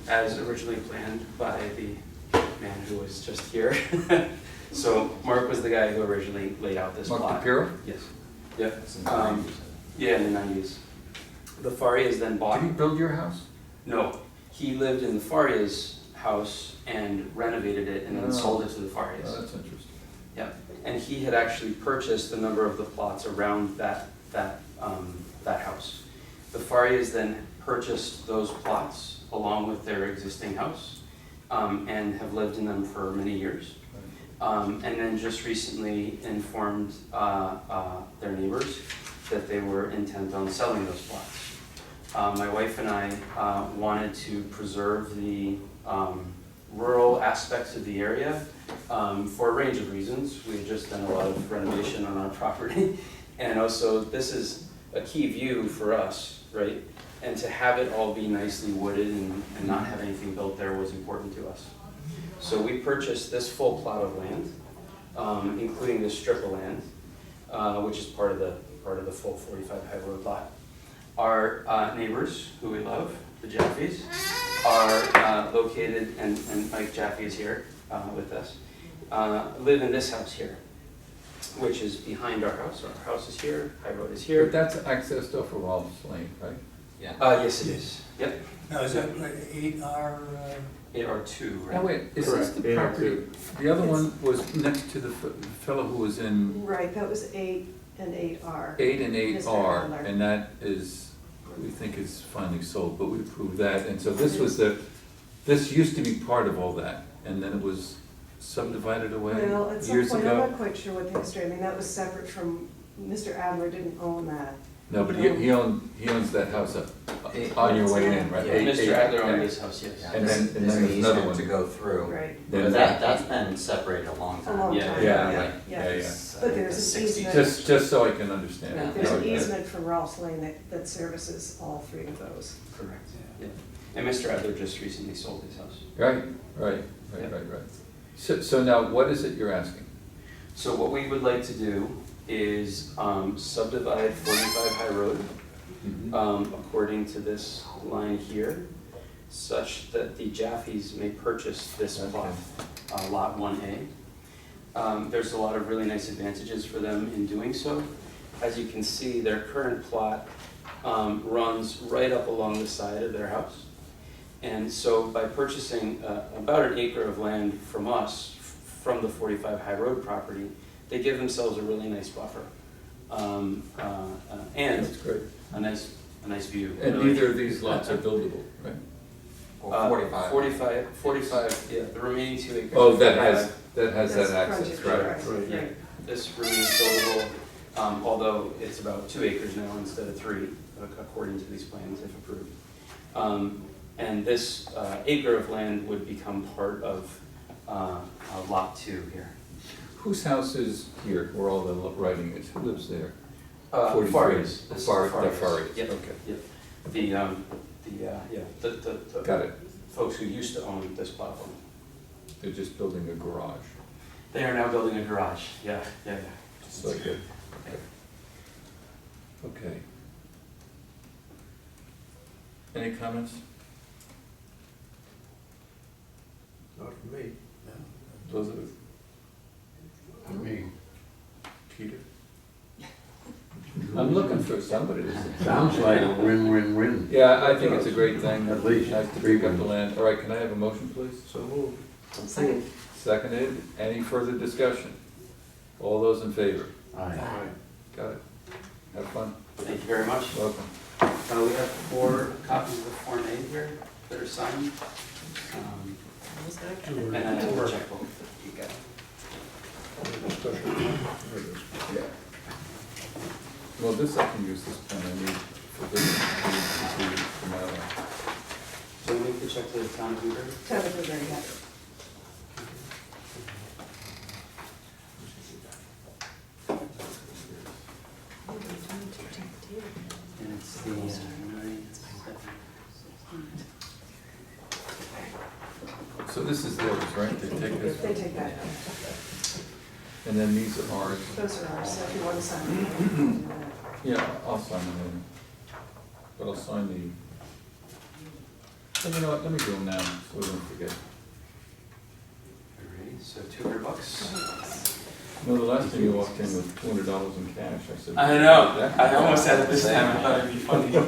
as originally planned by the man who was just here. So Mark was the guy who originally laid out this plot. Mark DePiero? Yes. Yep. Yeah, in the 90s. The Farias then bought. Did he build your house? No, he lived in the Farias house and renovated it and then Oh. sold it to the Farias. Oh, that's interesting. Yeah, and he had actually purchased a number of the plots around that house. The Farias then purchased those plots along with their existing house, and have lived in them for many years. And then just recently informed their neighbors that they were intent on selling those plots. My wife and I wanted to preserve the rural aspects of the area for a range of reasons. We had just done a lot of renovation on our property, and also this is a key view for us, right? And to have it all be nicely wooded and not have anything built there was important to us. So we purchased this full plot of land, including this strip of land, which is part of the full 45 High Road lot. Our neighbors, who we love, the Jaffes, are located, and Mike Jaffe is here with us, live in this house here, which is behind our house. Our house is here, High Road is But here. that's accessed off of Rolf's Lane, right? Yes, it is. Yep. Now, is that like 8R? AR2, right? Now wait, is this the property? The other one was next to the fellow who was in Right, that was 8 and 8R. 8 and Mr. 8R, Adler. and that is, we think is finally sold, but we approved that. And so this was this used to be part of all that, and then it was subdivided away Well, at some years point, I'm ago? not quite sure what the history, I mean, that was separate from, Mr. Adler didn't own that. No, but he owns that house up, on your way in, right? Yeah, Eight- Mr. eight, Adler owned yeah. this house, yes. And then There's an there's another easement to one. go through. Right. Then But that's been separated a long A time. long Yeah. time, Yeah, yeah, yeah. It's, But there's the an 60s. easement. Just so I can understand. Right, it. there's an Yeah. easement from Ralph's Lane that services all three of those. Correct, yeah. And Mr. Adler just recently sold his house. Right. Yeah. So now, what is it you're asking? So what we would like to do is subdivide 45 High Road according to this line here, such that the Jaffes may purchase this plot, Lot 1A. There's a lot of really nice advantages for them in doing so. As you can see, their current plot runs right up along the side of their house. And so by purchasing about an acre of land from us, from the 45 High Road property, they give themselves a really nice buffer. And That's great. a nice view. And really. neither of these lots are buildable, right? Or 45. 45, yeah, the remaining 2 acres. Oh, that has That's that access, frontage, right? Yeah, this remains buildable, although it's about 2 acres now instead of 3, according to these plans if approved. And this acre of land would become part of Lot 2 here. Whose house is here, where all the writing is? Who lives there? 43. Farias. The This is Farias. Farias. Yep. Okay, The got it. folks who used to own this platform. They're just building a garage, They are now building a garage, yeah. just like it. Okay. Any comments? Not for me. Elizabeth? Me. Peter? I'm looking for somebody to. Sounds like a win-win-win. Yeah, I think it's a great thing. At least. Nice to pick up the land. All right, can I have a motion, please? So moved. Second. Seconded. Any further discussion? All those in favor? Aye. Got it. Have fun. Thank you very much. Welcome. We have 4 copies of the Form A here that are signed. And I have a checkbook. You got it. Special permit. There it is. Yeah. Well, this, I can use this pen, I need for business to come out. So we make the check to the town of Newbury? Town of Newbury, yeah. And it's the 9, 7. So this is theirs, right? They take this? They take that. And then these are ours. Those are ours, so if you want to sign them, you can do that. Yeah, I'll sign them in. But I'll sign the, and you know what, let me do them now, so we don't forget. Alrighty, so $200. No, the last time you walked in with $200 in cash, I said. I know, I almost had it this time, I thought it'd be funny. Wanna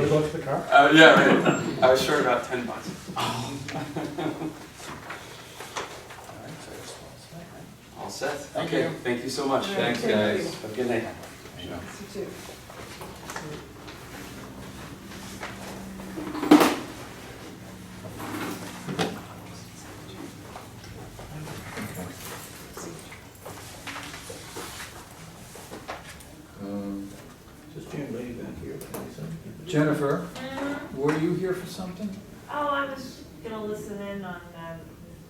go to the car? Yeah, right, I was short about $10. All set? Okay, thank you so much. All right, Thanks, thank guys. you. Have a good night. You too. This young lady back here, Jennifer, were you here for something? Oh, I was gonna listen in on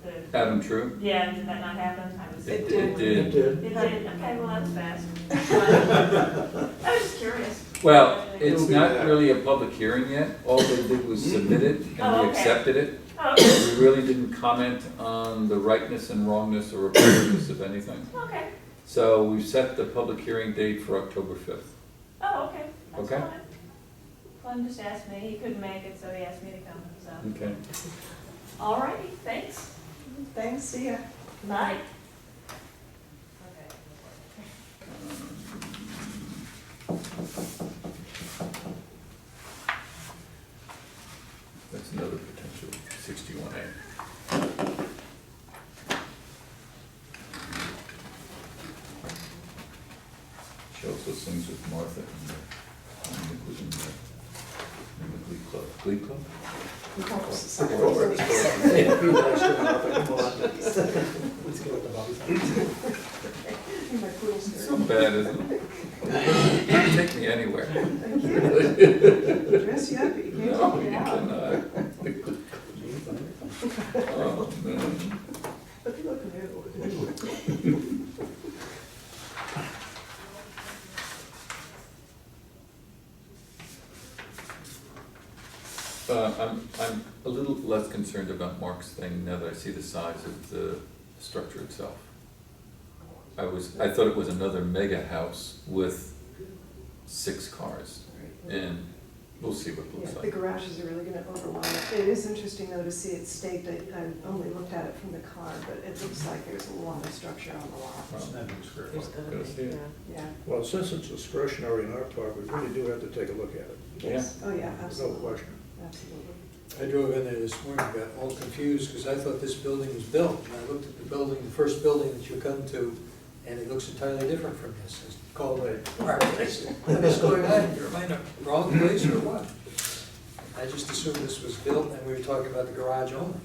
the, Adam True? yeah, did that not happen? I was. It did. did. It did, okay, well, that's fast. I was just curious. Well, it's not really a public hearing yet. All they did was submit it, and Oh, we okay. accepted it. Oh, okay, We really didn't comment on the rightness and wrongness or appropriateness of anything. okay, So we've set the public hearing date for October 5th. oh, okay, that's Okay. fine. Glenn just asked me, he couldn't make it, so he asked me to come, so. Okay. All righty, thanks, Thanks, see ya. bye. That's another potential 61A. She also sings with Martha in the, was in the Glee Club. Glee Club? Let's go with the Bobby. My poodle skirt. So bad, isn't it? You can't take me anywhere. I can't. Dress you up, but you can't No, take you me out. cannot. Oh, man. But you look new. I'm a little less concerned about Mark's thing now that I see the size of the structure itself. I thought it was another mega house with 6 cars, and we'll see what it Yeah, looks the like. garages are really gonna overwhelm it. It is interesting though to see it staked. I only looked at it from the car, but it looks like there's a lot of structure on the lot. There's gonna Gotta be, see it. yeah. Yeah. Well, since it's discretionary in our part, we really do have to take a look at it. Yes. Oh, yeah, No absolutely. question. Absolutely. I drove in there this morning, got all confused, because I thought this building was built. And I looked at the building, the first building that you come to, and it looks entirely different from this. It's called a apartment. I said, what is going on here? Am I in the wrong place or what? I just assumed this was built, and we were talking about the garage only.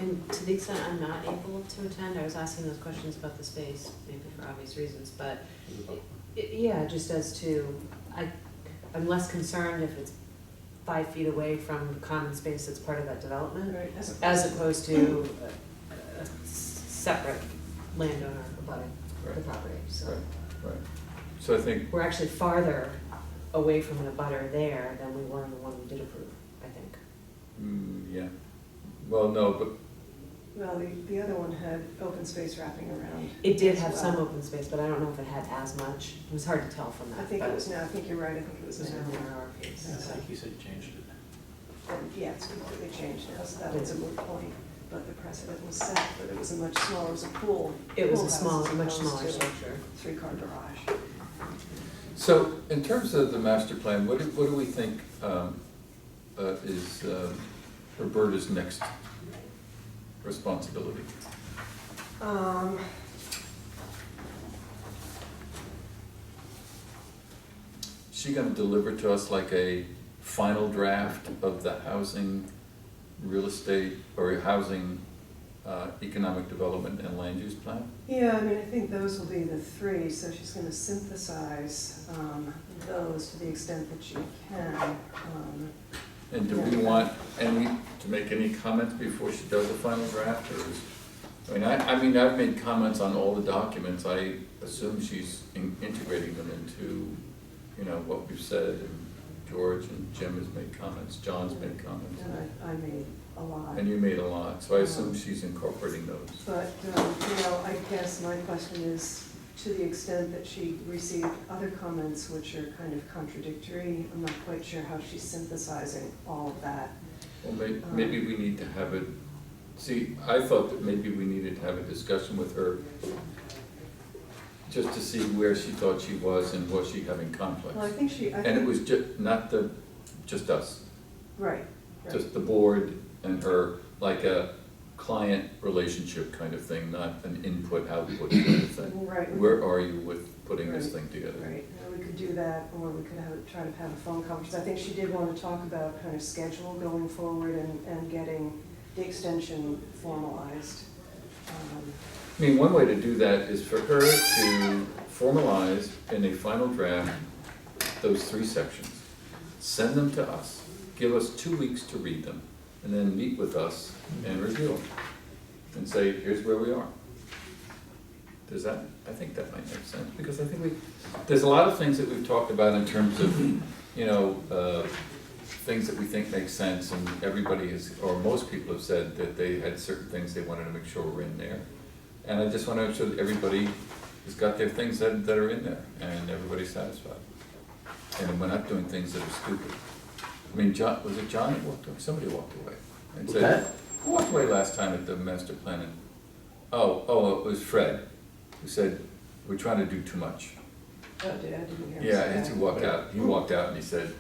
And to the extent I'm not able to attend, I was asking those questions about the space, maybe for obvious reasons, but yeah, just as to, I'm less concerned if it's 5 feet away from the common space that's part of that development, Right, as opposed to a separate landowner abutting the Right. property, so. Right, right. So I think, We're actually farther away from an abutter there than we were in the one we did approve, I think. yeah. Well, no, but Well, the other one had open space wrapping around. It did as have some well. open space, but I don't know if it had as much. It was hard to tell from that. I think but it was now, I think you're right, I think it was It was a now. narrower piece. Yeah, I so. think he said changed it. And, yeah, it's completely changed now, so that was a moot point. But the precedent was set, but it was a much smaller, it was a pool. It was pool a house small, as much opposed smaller to a structure. 3-car garage. So, in terms of the master plan, what do we think is Roberta's next responsibility? Is she gonna deliver to us like a final draft of the housing, real estate, or housing economic development and land use plan? Yeah, I mean, I think those will be the three, so she's gonna synthesize those to the extent that she can. And do we want to make any comments before she does the final draft, or is, I mean, I've made comments on all the documents, I assume she's integrating them into, what we've said, and George and Jim has made comments, John's made comments. And I made a lot. And you made a lot, so I assume she's incorporating those. But, I guess my question is, to the extent that she received other comments which are kind of contradictory, I'm not quite sure how she's synthesizing all of that. Well, maybe we need to have a, I thought that maybe we needed to have a discussion with her just to see where she thought she was and was she having conflicts. Well, I think she, And it was not just us, right. just the board and her, like a client relationship kind of thing, not an input-output kind of thing. Right. Where are you with putting this thing together? Right, we could do that, or we could try to have a phone conference. I think she did want to talk about kind of schedule going forward and getting the extension formalized. I mean, one way to do that is for her to formalize in a final draft those 3 sections, send them to us, give us 2 weeks to read them, and then meet with us and review them, and say, here's where we are. I think that might make sense, because I think there's a lot of things that we've talked about in terms of, things that we think make sense, and everybody is, or most people have said that they had certain things they wanted to make sure were in there. And I just want to make sure that everybody has got their things that are in there, and everybody's satisfied. And we're not doing things that are stupid. I mean, was it John that walked away? Somebody walked away. And said, who walked away last time at the master plan? It was Fred, who said, we're trying to do too much. Oh, I didn't hear. Yeah, and he walked out and he said,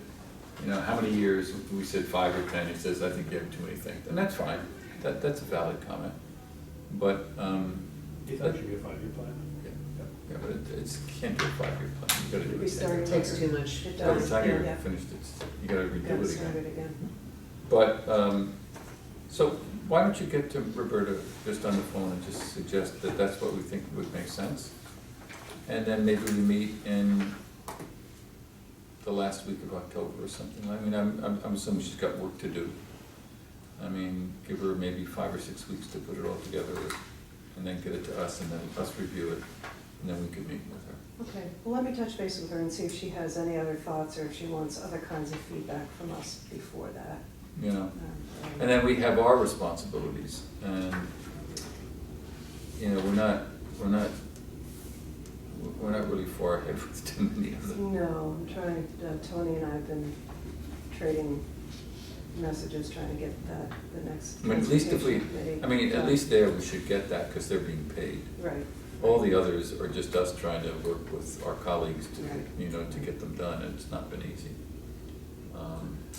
how many years? We said 5 or 10. He says, I think you have too many things. And that's fine. That's a valid comment. But, You thought it should be a 5-year plan? yeah, but it can't be a 5-year plan. You gotta do it. Restarting It takes too much. It By the does, time you're yeah. finished, you gotta redo Gotta it start again. it again. But, so why don't you get to Roberta just on the phone and just suggest that that's what we think would make sense? And then maybe we meet in the last week of October or something. I mean, I'm assuming she's got work to do. I mean, give her maybe 5 or 6 weeks to put it all together and then get it to us and then us review it, and then we could meet with her. Okay, well, let me touch base with her and see if she has any other thoughts or if she wants other kinds of feedback from us before that. And then we have our responsibilities, and, we're not really far ahead with too many of them. No, I'm trying, Tony and I have been trading messages, trying to get the next. I mean, at least committee at least there, we should get that, because they're being paid. Right. All the others are just us trying to work with our colleagues to, Right. to get them done, and it's not been easy.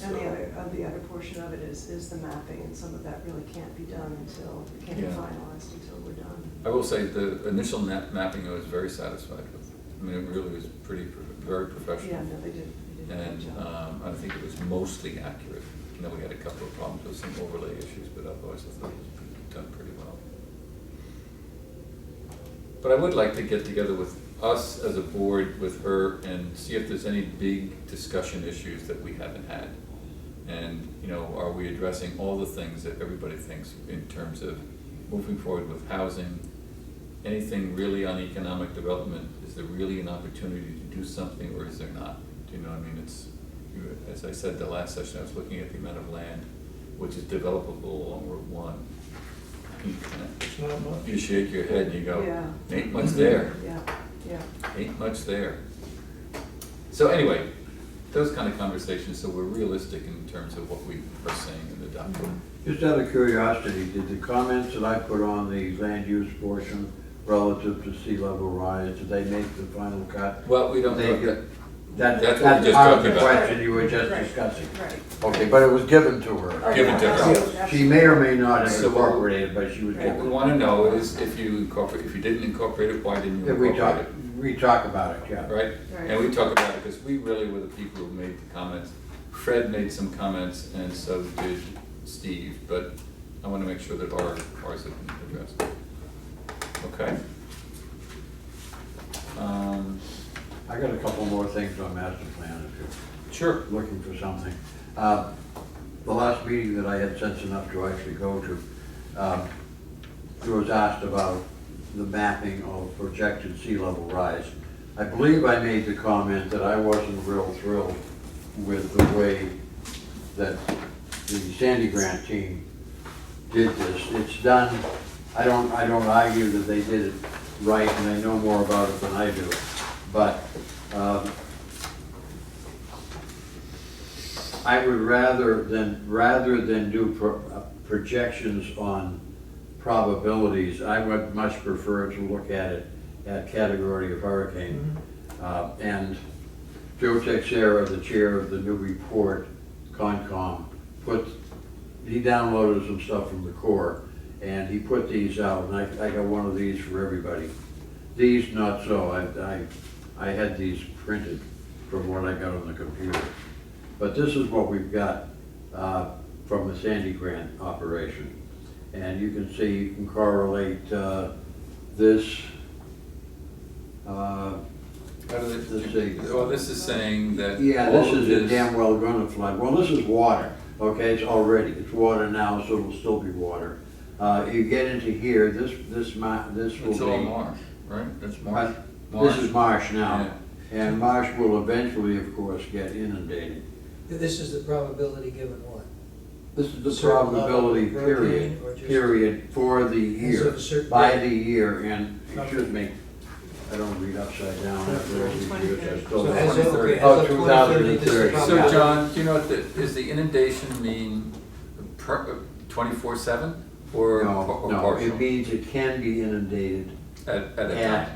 And the other portion of it is the mapping, and some of that really can't be done it can't be Yeah. finalized until we're done. I will say, the initial mapping I was very satisfied with. I mean, it really was very professional. Yeah, no, they did a And good job. I think it was mostly accurate. We had a couple of problems with some overlay issues, but otherwise I thought it was done pretty well. But I would like to get together with us as a board, with her, and see if there's any big discussion issues that we haven't had. And, are we addressing all the things that everybody thinks in terms of moving forward with housing? Anything really on economic development? Is there really an opportunity to do something, or is there not? Do you know what I mean? As I said the last session, I was looking at the amount of land which is developable along Route 1. It's not much. You shake your head and you go, Yeah. ain't much there, Yeah. ain't much there. So anyway, those kind of conversations, so we're realistic in terms of what we are saying in the document. Just out of curiosity, did the comments that I put on the land use portion relative to sea level rise, did they make the final cut? Well, we don't They know get- that. That's That's what we just part of talked the about. question you were just Right. discussing. Right. Okay, but it was given to her. Given to her. Absolutely. She may or may not have So- incorporated, but she was Right. What we given. want to know is if you didn't incorporate it, why didn't you If we incorporate talk, it? we talk about it, yeah. Right? Right. And we talk about it because we really were the people who made the comments. Fred made some comments and so did Steve, but I want to make sure that ours have been addressed. Okay. I got a couple more things on master plan if you're Sure. looking for something. The last meeting that I had sense enough to actually go to, it was asked about the mapping of projected sea level rise. I believe I made the comment that I wasn't real thrilled with the way that the Sandy Grant team did this. It's done, I don't argue that they did it right, and they know more about it than I do. But I would rather than do projections on probabilities, I would much prefer to look at it at category of hurricane. And Joe Texera, the chair of the Newbury Port Concom, he downloaded some stuff from the Corps, and he put these out, and I got one of these for everybody. These, not so. I had these printed from what I got on the computer. But this is what we've got from the Sandy Grant operation. And you can see, you can correlate this. How do they, Let's see. well, this is saying that. Yeah, all this of is damn well gonna flood. Well, this is water, okay, it's water now, so it'll still be water. You get into here, this will It's all be, marsh, right? That's marsh. this is marsh now. Yeah. And marsh will eventually, of course, get inundated. This is the probability given what? This is the Certain level probability of hurricane or just- period for the As year, of a certain by date? the year, and Okay. excuse me, I don't read upside down after all these years, I still. So as of, okay, as Oh, of 2030, this is the 2030. So probability. John, do you know what does the inundation mean 24/7 or No, or no, partial? it means it can be inundated At a time? at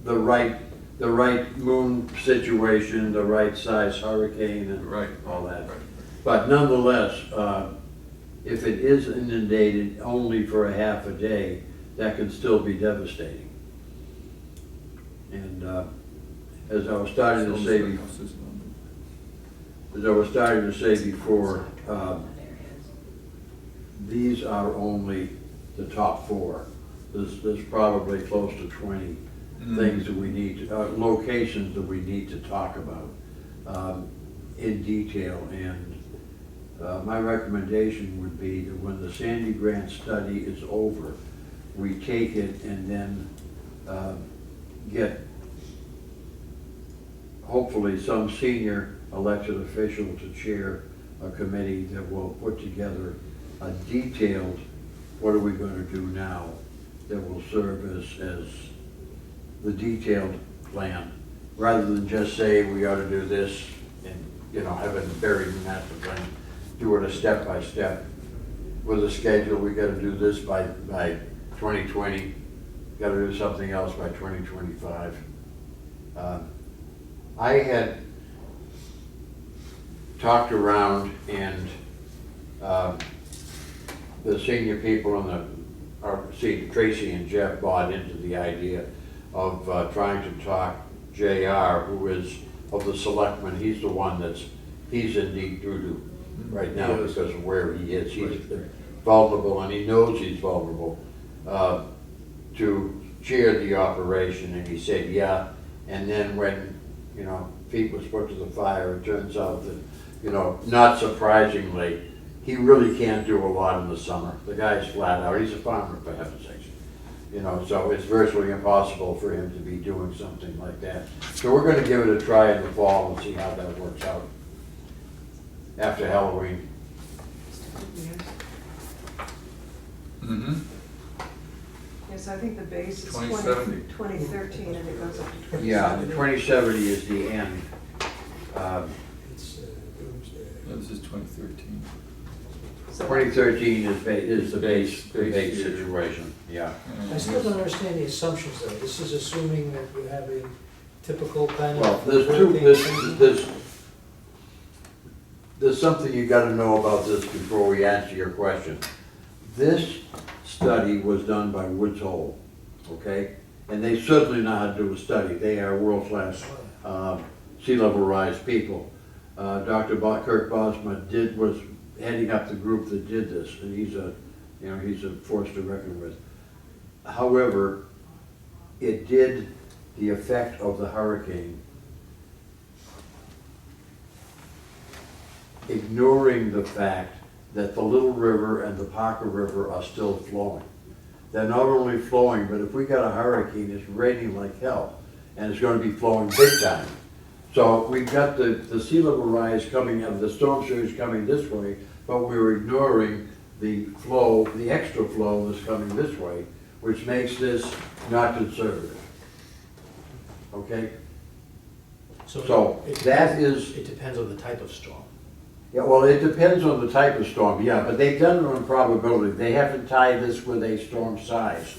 the right moon situation, the right size hurricane and Right. all that. Right. But nonetheless, if it is inundated only for a half a day, that can still be devastating. And as I was starting to say before, these are only the top 4. There's probably close to 20 things that we need, locations that we need to talk about in detail. And my recommendation would be that when the Sandy Grant study is over, we take it and then get hopefully some senior elected official to chair a committee that will put together a detailed, what are we going to do now, that will serve as the detailed plan, rather than just say we ought to do this and, you know, have it buried in master plan. Do it a step by step with a schedule. We got to do this by 2020. Got to do something else by 2025. I had talked around, and the senior people Tracy and Jeff bought into the idea of trying to talk JR, who is of the selectmen. He's the one he's in deep doo-doo right now because of where he is. He's vulnerable, and he knows he's vulnerable, to chair the operation. And he said, yeah. And then when, you know, feet was put to the fire, it turns out that, you know, not surprisingly, he really can't do a lot in the summer. The guy's flat out. He's a farmer, for heaven's sakes. You know, so it's virtually impossible for him to be doing something like that. So we're going to give it a try in the fall and see how that works out after Halloween. Mm-hmm. Yes, I think the base is 2070. 2013 and it goes up to 2070. Yeah, the 2070 is the end. It's doomsday. This is 2013. So 2013 is the base Base year. situation, yeah. I still don't understand the assumptions though. This is assuming that you have a typical kind Well, of there's there's something you gotta know about this before we answer your question. This study was done by Woods Hole, okay? And they certainly know how to do a study. They are world-class sea level rise people. Dr. Kirk Bosma was heading up the group that did this, and he's a You know, he's a force to reckon with. However, it did the effect of the hurricane, ignoring the fact that the Little River and the Parker River are still flowing. They're not only flowing, but if we got a hurricane, it's raining like hell, and it's gonna be flowing big time. So we've got the sea level rise coming, the storm surge coming this way, but we're ignoring the flow, the extra flow that's coming this way, which makes this not conservative. Okay? So it that depends- is, It depends on the type of storm. yeah, well, it depends on the type of storm, yeah, but they've done it on probability. They haven't tied this with a storm size.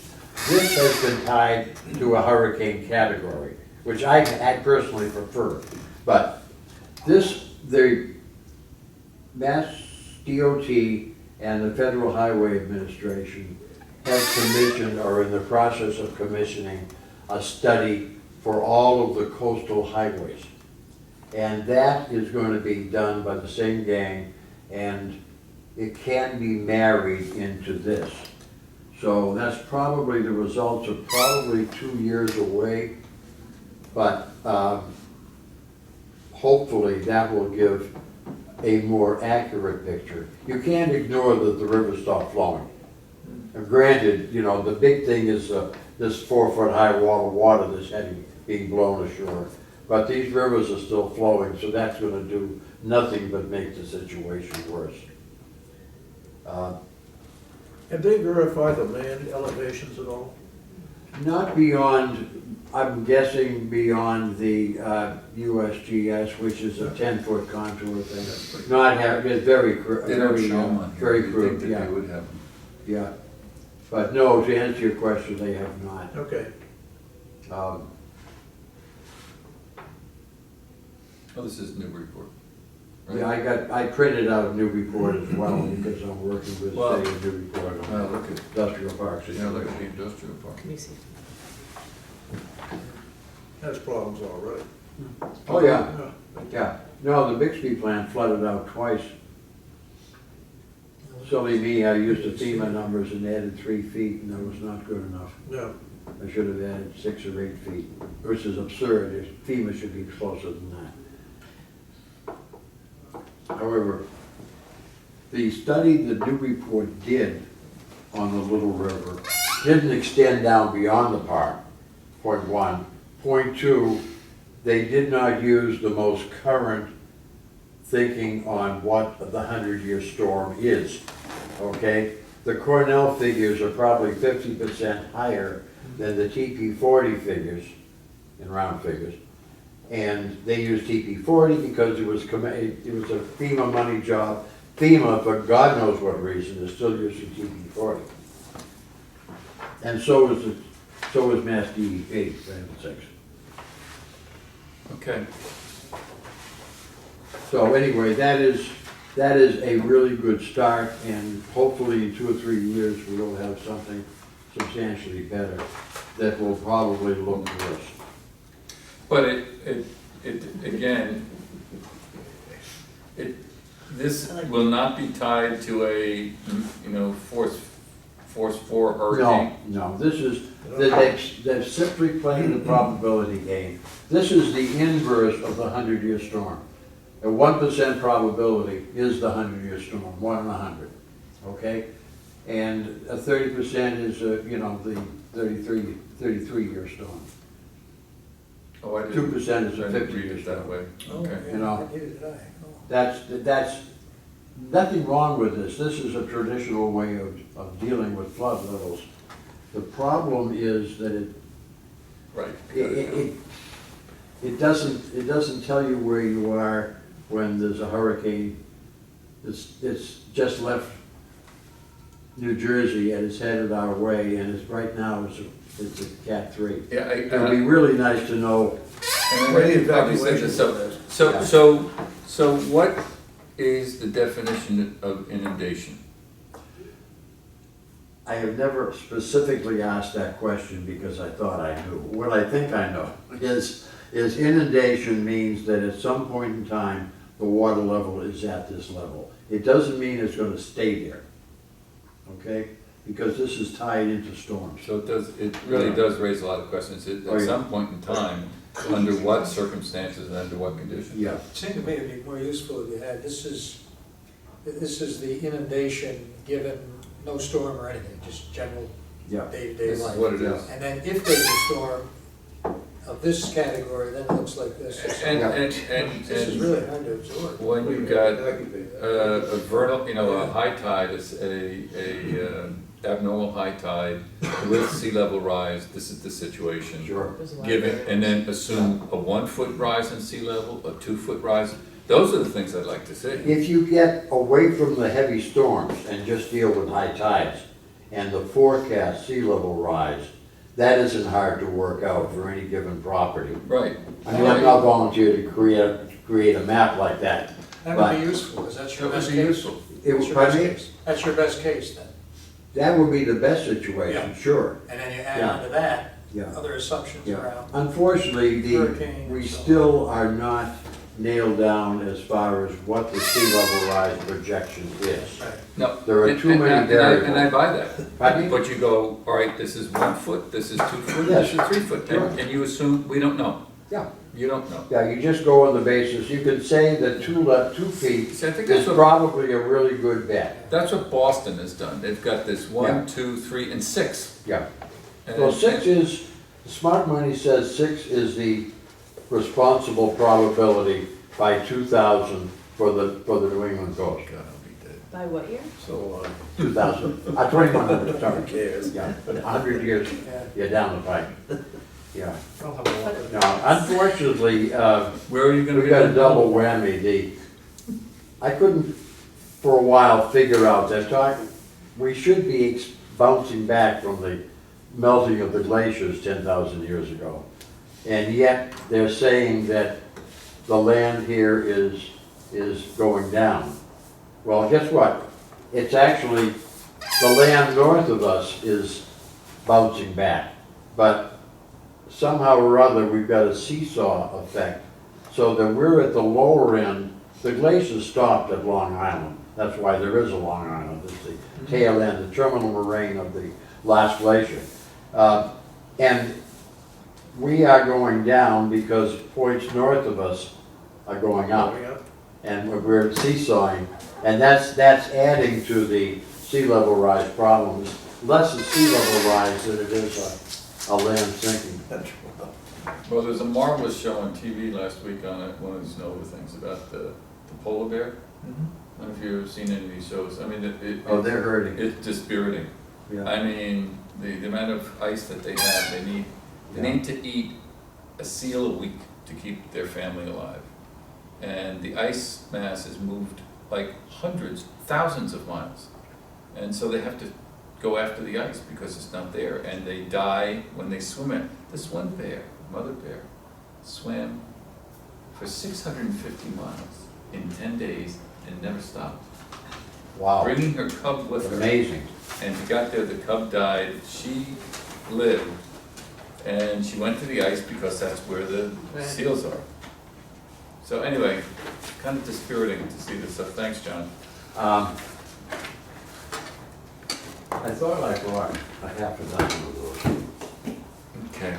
This has been tied to a hurricane category, which I personally prefer. But this, the Mass DOT and the Federal Highway Administration have commissioned, or in the process of commissioning, a study for all of the coastal highways. And that is going to be done by the same gang, and it can be married into this. So that's probably, the results are probably 2 years away, but hopefully that will give a more accurate picture. You can't ignore that the river stopped flowing. And granted, you know, the big thing is this 4-foot high wall of water that's being blown ashore. But these rivers are still flowing, so that's gonna do nothing but make the situation worse. Have they verified the land elevations at all? Not beyond, I'm guessing beyond the USGS, which is a 10-foot contour thing. Not have, it's very, They don't show them on here. very You'd crude, think that yeah, they would have them. yeah. But no, to answer your question, they have not. Okay. Oh, this is Newburyport. right? Yeah, I printed out Newburyport as well, because I'm working with the Well, state of Newburyport Well, on look at, industrial parks. yeah, look at the industrial park. Can you see? Has problems all right. Oh, yeah, Yeah. yeah. No, the Bixby plant flooded out twice. Silly me, I used the FEMA numbers and added 3 feet, and that was not good enough. No. I should have added 6 or 8 feet, which is absurd. FEMA should be closer than that. However, the study that Newburyport did on the Little River didn't extend down beyond the park, point 1. Point 2, they did not use the most current thinking on what the 100-year storm is, okay? The Cornell figures are probably 50% higher than the TP40 figures, in round figures. And they used TP40 because it was a FEMA money job. FEMA, for God knows what reason, is still using TP40. And so is Mass DEP, for heaven's sakes. Okay. So anyway, that is a really good start, and hopefully in 2 or 3 years, we will have something substantially better that will probably look worse. But this will not be tied to a, force 4 hurricane? No, this is, they're simply playing the probability game. This is the inverse of the 100-year storm. A 1% probability is the 100-year storm, 1 in 100, okay? And a 30% is, the 33-year storm. Oh, I didn't. 2% is a I didn't read 50-year it that storm. way. Oh, Okay. You know, neither did I. Oh. that's nothing wrong with this. This is a traditional way of dealing with flood levels. The problem is that Right. it doesn't tell you where you are when there's a hurricane. It's just left New Jersey and it's headed our way, and right now it's a Cat 3. Yeah, It'd be really nice to know. and What I the probably said evacuation this, is. so what is the definition of inundation? I have never specifically asked that question because I thought I knew. What I think I know is inundation means that at some point in time, the water level is at this level. It doesn't mean it's going to stay there, okay? Because this is tied into storms. So it really does raise a lot of questions. Oh, At yeah. some point in time, under what circumstances and under what conditions? Yeah, It seemed to me it'd be more useful if you had, this is the inundation given no storm or anything, just general yeah. day-to-day This is life. what it is. And then if there's a storm of this category, then it looks like this. And This is really hard to absorb. when you've got a vernal, a high tide, abnormal high tide with sea level rise, this is the situation. Sure. There's a lot of Given, variables. and then assume a 1 foot rise in sea level, a 2 foot rise, those are the things I'd like to see. If you get away from the heavy storms and just deal with high tides and the forecast sea level rise, that isn't hard to work out for any given property. Right. I mean, I'm not volunteering to create a map like that. That But- would be useful, because that's your That would best be case. useful. It That's would, your best pardon me? case. That's your best case then. That would be the best situation, Yeah. sure. And then you add Yeah. on to that, Yeah. other assumptions Yeah. around. Unfortunately, Hurricane we and so on. still are not nailed down as far as what the sea level rise projection is. Right. No. There are and- too and- many and I variables. buy that. Pardon me? But you go, all right, this is 1 foot, this is 2 foot, Yes. this is 3 foot, Sure. and you assume, we don't know. Yeah. You don't know. Yeah, you just go on the basis, you could say that 2 feet See, I think is that's what, probably a really good bet. that's what Boston has done. They've got this 1, Yeah. 2, 3, and 6. Yeah. And- Well, 6 is, smart money says 6 is the responsible probability by 2000 for the New England coast. God, I'll be dead. By what year? So, 2000, 2100, sorry. cares? Yeah, 100 years, Yeah. you're down the pipe. Yeah. I'll have a look. No, unfortunately, Where are you gonna we be? got a double whammy. I couldn't for a while figure out, they're talking, we should be bouncing back from the melting of the glaciers 10,000 years ago. And yet, they're saying that the land here is going down. Well, guess what? It's actually, the land north of us is bouncing back. But somehow or other, we've got a seesaw effect, so that we're at the lower end. The glaciers stopped at Long Island. That's why there is a Long Island. It's the tail end, the terminal moraine of the last glacier. And we are going down because points north of us are going up. And we're seesawing, and that's adding to the sea level rise problems. Less a sea level rise than it is a land sinking. Well, there's a marvelous show on TV last week on one of these NOVA things about the polar bear. I don't know if you've ever seen any of these shows. I mean, Oh, they're hurting. it's dispiriting. Yeah. I mean, the amount of ice that they have, they need to eat a seal a week to keep their family alive. And the ice mass has moved like hundreds, thousands of miles. And so they have to go after the ice because it's not there. And they die when they swim it. This one bear, mother bear, swam for 650 miles in 10 days and never stopped. Wow. Bringing her cub with her. Amazing. And she got there, the cub died, she lived, and she went to the ice because that's where the Right. seals are. So anyway, kind of dispiriting to see this stuff. Thanks, John. I thought I brought a half a dozen of those. Okay.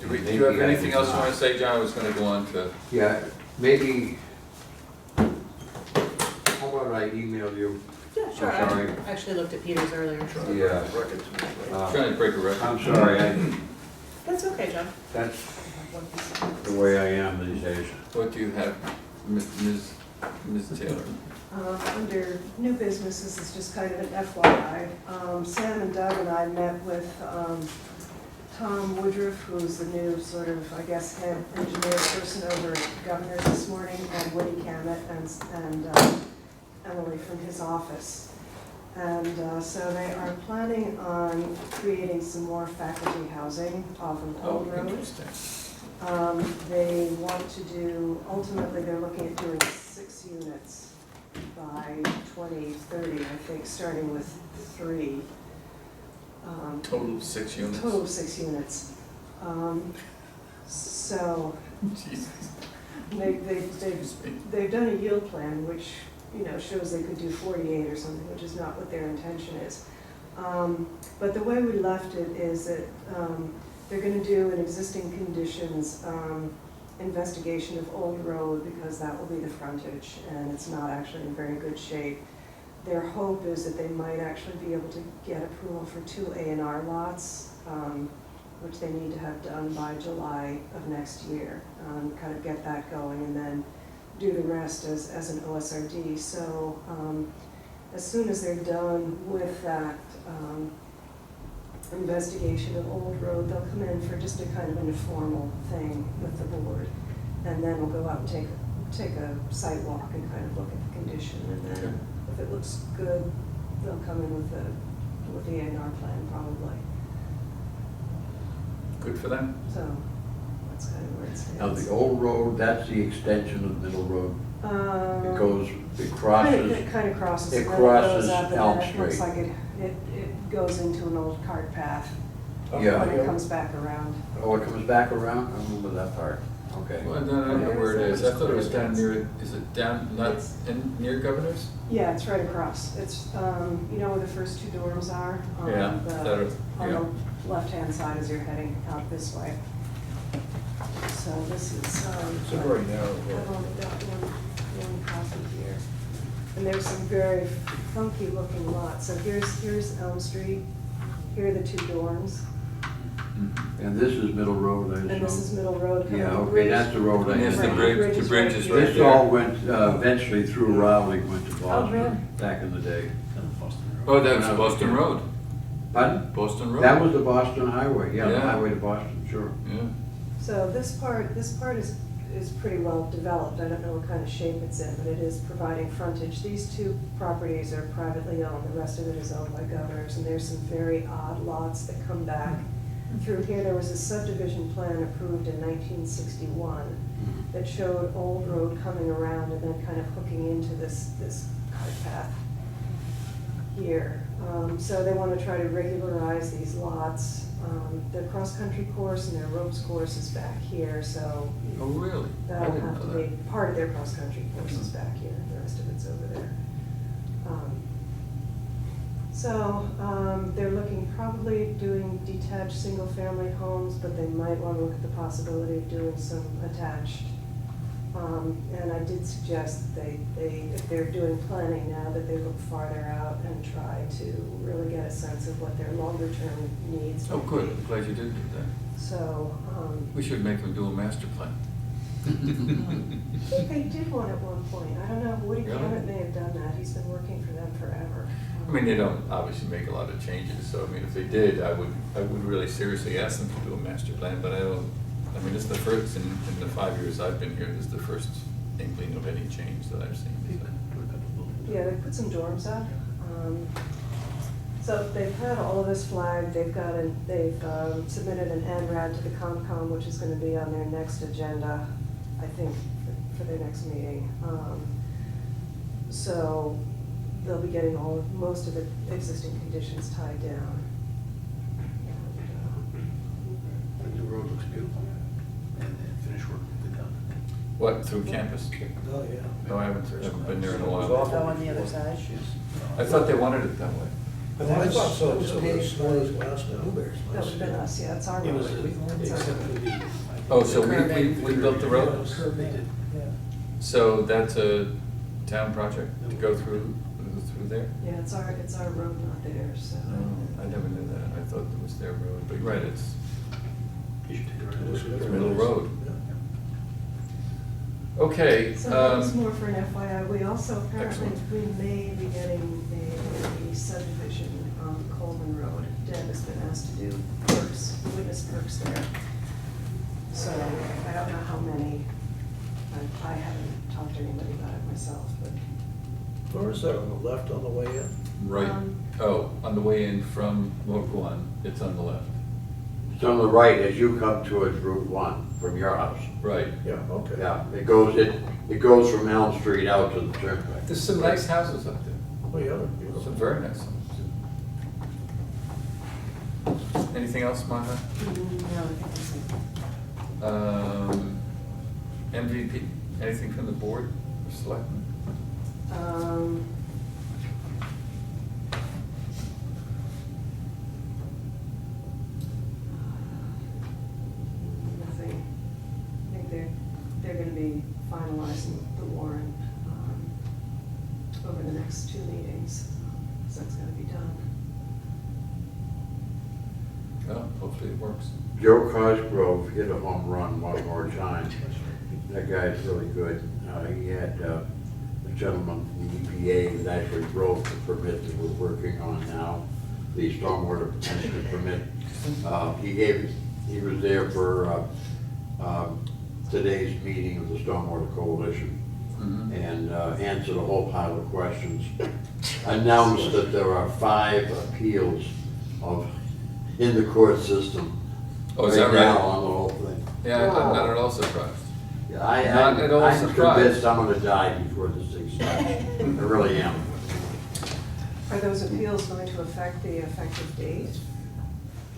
Do you have anything else you want to say, John? I was gonna go on to, Yeah, maybe, how about I email you? Yeah, sure. I'm sorry. I actually looked at Peter's earlier. Yeah. trying to break a record. I'm sorry, That's okay, John. that's the way I am these days. What do you have, Ms. Taylor? Under new businesses, it's just kind of an FYI. Sam and Doug and I met with Tom Woodruff, who's the new sort of, I guess, head engineer person over at Governor's this morning, and Woody Cammett and Emily from his office. And so they are planning on creating some more faculty housing off of Oh, Old Road. interesting. They want to do, ultimately, they're looking at doing 6 units by 2030, I think, starting with 3. Total of 6 units? Total of 6 units. So Jesus. they've done a yield plan, which shows they could do 48 or something, which is not what their intention is. But the way we left it is that they're gonna do an existing conditions investigation of Old Road, because that will be the frontage, and it's not actually in very good shape. Their hope is that they might actually be able to get approval for 2 A&R lots, which they need to have done by July of next year, kind of get that going, and then do the rest as an OSRD. So as soon as they're done with that investigation of Old Road, they'll come in for just a kind of an informal thing with the board, and then we'll go out and take a site walk and kind of look at the condition, and then if it looks good, they'll come in with the A&R plan probably. Good for them. So that's kind of where it Now, stands. the old road, that's the extension of Middle Road. It Kind of crosses. it and then crosses goes up, and Elm then it looks Street. like it goes into an old cart path. Yeah. When it comes back around. Oh, it comes back around? I remember that part. Okay. Well, I don't know where it is. I thought it was down near, is it down, not It's- near Governor's? Yeah, it's right across. It's, where the first 2 dorms are? Yeah, On the left-hand side as you're heading out this way. So this is, It's a very narrow I've road. only got one copy here. And there's some very funky looking lots. So here's Elm Street, here are the 2 dorms, And this is Middle Road, I assume? and this is Middle Road coming Yeah, to okay, Bridge. that's the road I And there's the had. bridge, the bridge is right This there. all went, eventually through Raleigh, went to Oh, really? Boston, back in the day. Oh, that's Boston Road. Pardon? Boston Road. That was the Boston Highway, yeah, the Yeah. highway to Boston, sure. Yeah. So this part is pretty well developed. I don't know what kind of shape it's in, but it is providing frontage. These 2 properties are privately owned, the rest of it is owned by Governors, and there's some very odd lots that come back through here. There was a subdivision plan approved in 1961 that showed Old Road coming around and then kind of hooking into this cart path here. So they want to try to regularize these lots. The cross-country course and their ropes course is back here, so Oh, really? I that'll didn't have to know be, that. part of their cross-country course is back here, the rest of it's over there. They're looking probably doing detached single-family homes, but they might want to look at the possibility of doing some attached. And I did suggest that if they're doing planning now, that they look farther out and try to really get a sense of what their longer-term needs Oh, would good. be. I'm glad you did do that. So, We should make them do a master plan. I think they did one at one point. I don't know, Woody Really? Cammett may have done that. He's been working for them forever. I mean, they don't obviously make a lot of changes, so I mean, if they did, I would really seriously ask them to do a master plan, but this is the first, in the 5 years I've been here, this is the first inkling of any change that I've seen. Yeah, they put some dorms up. So they've had all of this flagged, they've submitted an NRAD to the COMCOM, which is gonna be on their next agenda, I think, for their next meeting. So they'll be getting most of the existing conditions tied down. The new road looks beautiful. And finish work will be done. What, through campus? Oh, yeah. No, I haven't been there in a It was while. awful on the other before. side. I thought they wanted it that way. I thought so, That was too. paved As far as by last now. Newbury's That would've been us, yeah, it's our It road. was, It's our except road. for the. Oh, so we built the road? Curb it. Yeah. So that's a town project to go through there? Yeah, it's our road, not theirs, so. No, I never knew that. I thought it was their road, but you're right, it's You should take a look at it's it. Middle Road. Yeah. Okay. So that was more for an FYI. We also apparently, Excellent. we may be getting a subdivision on Coleman Road. Deb has been asked to do perks, witness perks there. So I don't know how many, I haven't talked to anybody about it myself, but. Where is that, on the left on the way in? Right, Um, on the way in from Route 1, it's on the left. It's on the right as you come towards Route 1 from your house. Right. Yeah, okay. Yeah, it goes from Elm Street out to the turnpike. There's some nice houses up there. Oh, yeah, they're Some beautiful. very nice ones, too. Anything else, Martha? No, I think that's it. MVP, anything from the board or selectmen? Nothing. I think they're gonna be finalizing the warrant, over the next 2 meetings, so that's gonna be done. Well, hopefully it works. Joe Cosgrove hit a home run one more time. That guy's really good. He had a gentleman from the EPA that actually wrote the permit that we're working on now, the stormwater potential permit. He was there for today's meeting of the Stormwater Coalition and answered a whole pile of questions. Announced that there are 5 appeals in the court system. Oh, is that now right? on the whole thing. Yeah, I'm not at all surprised. Yeah, Not at all I'm surprised. convinced I'm gonna die before this thing starts. I really am. Are those appeals going to affect the effective date?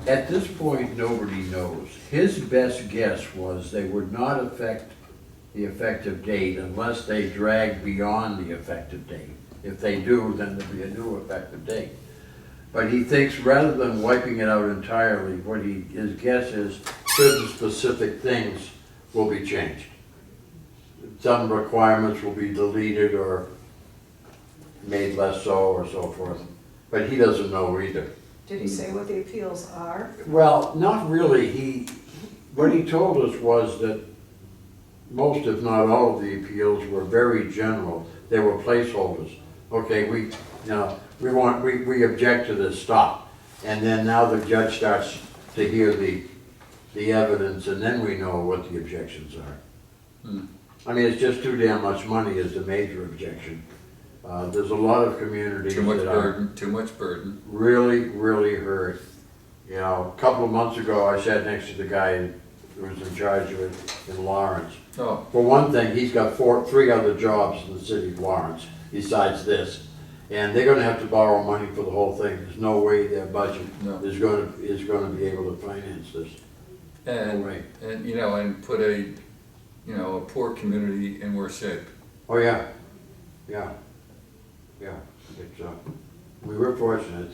At this point, nobody knows. His best guess was they would not affect the effective date unless they drag beyond the effective date. If they do, then there'll be a new effective date. But he thinks rather than wiping it out entirely, his guess is certain specific things will be changed. Some requirements will be deleted or made less so or so forth. But he doesn't know either. Did he say what the appeals are? Well, not really. What he told us was that most, if not all, of the appeals were very general. They were placeholders. Okay, we object to this, stop. And then now the judge starts to hear the evidence, and then we know what the objections are. I mean, it's just too damn much money is the major objection. There's a lot of communities Too much that are burden, too much burden. really, really hurt. You know, a couple of months ago, I sat next to the guy who was in charge of it in Lawrence. Oh, For one thing, he's got 3 other jobs in the city of Lawrence besides this. And they're gonna have to borrow money for the whole thing. There's no way their budget No. is gonna be able to finance this. and, No way. and put a poor community in worse shape. Oh, yeah, yeah, yeah. It's, we were fortunate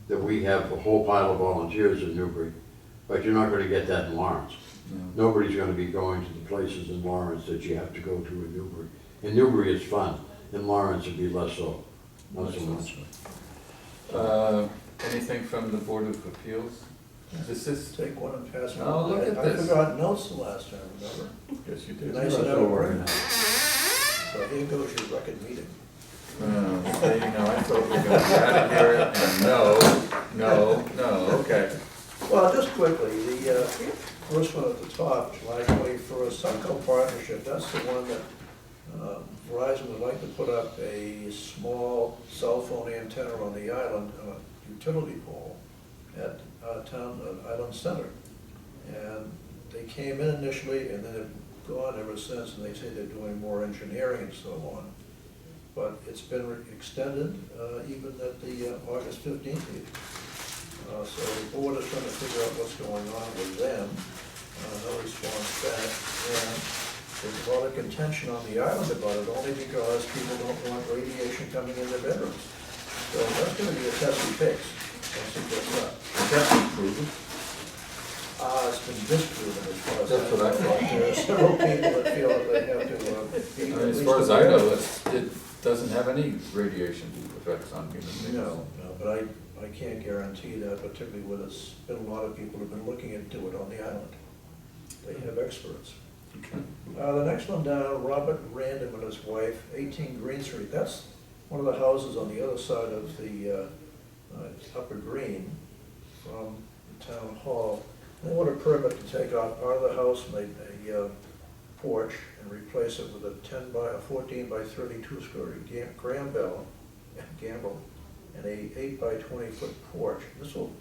that we have a whole pile of volunteers in Newbury, but you're not gonna get that in Lawrence. No. Nobody's gonna be going to the places in Lawrence that you have to go to in Newbury. In Newbury, it's fun. In Lawrence, it'd be less so, not so much. Anything from the Board of Appeals? This is, Take one and pass one. Oh, look at I this. forgot notes the last time, remember? yes, you did. And I said, Don't worry. So here goes your record meeting. Okay, I thought we were gonna get out of here, and no, okay. Well, just quickly, the first one at the top, July 21st, Sunco Partnership, that's the one that Verizon would like to put up a small cell phone antenna on the island, utility pole at Island Center. And they came in initially and then have gone ever since, and they say they're doing more engineering and so on. But it's been extended even at the August 15th meeting. So the board is trying to figure out what's going on with them. No response back. And there's a lot of contention on the island about it, only because people don't want radiation coming in their bedrooms. So that's going to be a testy fix once it gets up. Is that proven? It's been disproven as far as That's what I thought. There are several people that feel that they have to be. I mean, as far as I know, it doesn't have any radiation effects on human beings. No, but I can't guarantee that, particularly when it's been a lot of people who've been looking into it on the island. They have experts. Okay. The next one down, Robert Random and his wife, 18 Green Street. That's one of the houses on the other side of the Upper Green from the town hall. They want a permit to take off part of the house, make a porch, and replace it with a 14 by 32 story gambrel, and a 8 by 20 foot porch. This will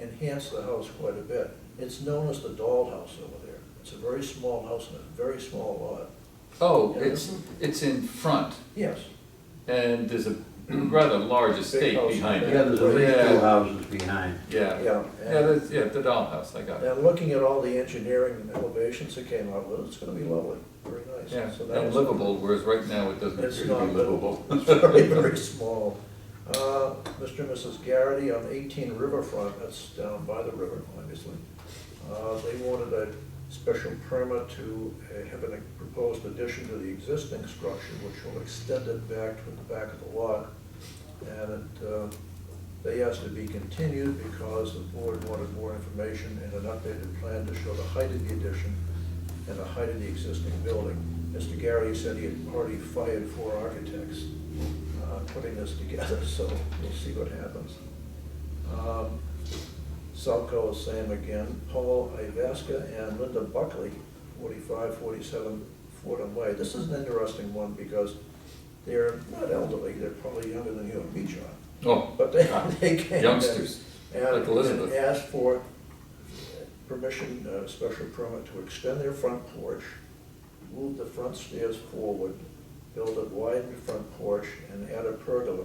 enhance the house quite a bit. It's known as the dollhouse over there. It's a very small house and a very small lot. Oh, it's in front, Yes, and there's rather large estate house. behind it. Yeah, there's at least Yeah. 2 houses behind. Yeah, Yeah, yeah, the dollhouse, I got it. and looking at all the engineering and elevations that came out with it, it's gonna be lovely, very nice. Yeah, So that and was- livable, whereas right now it doesn't It's appear to be not livable. It's very, very small. Mr. and Mrs. Garrity on 18 Riverfront, that's down by the river, obviously. They wanted a special permit to have a proposed addition to the existing structure, which will extend it back to the back of the lot. And they asked to be continued because the board wanted more information and an updated plan to show the height of the addition and the height of the existing building. Mr. Garrity said he had already fired 4 architects putting this together, so we'll see what happens. Salco is same again. Paul Ivaska and Linda Buckley, 4547 Fordham Way. This is an interesting one because they're not elderly, they're probably younger than you and me, John. Oh, But they came youngsters, and like Elizabeth. asked for permission, special permit to extend their front porch, move the front stairs forward, build a widened front porch, and add a pergola.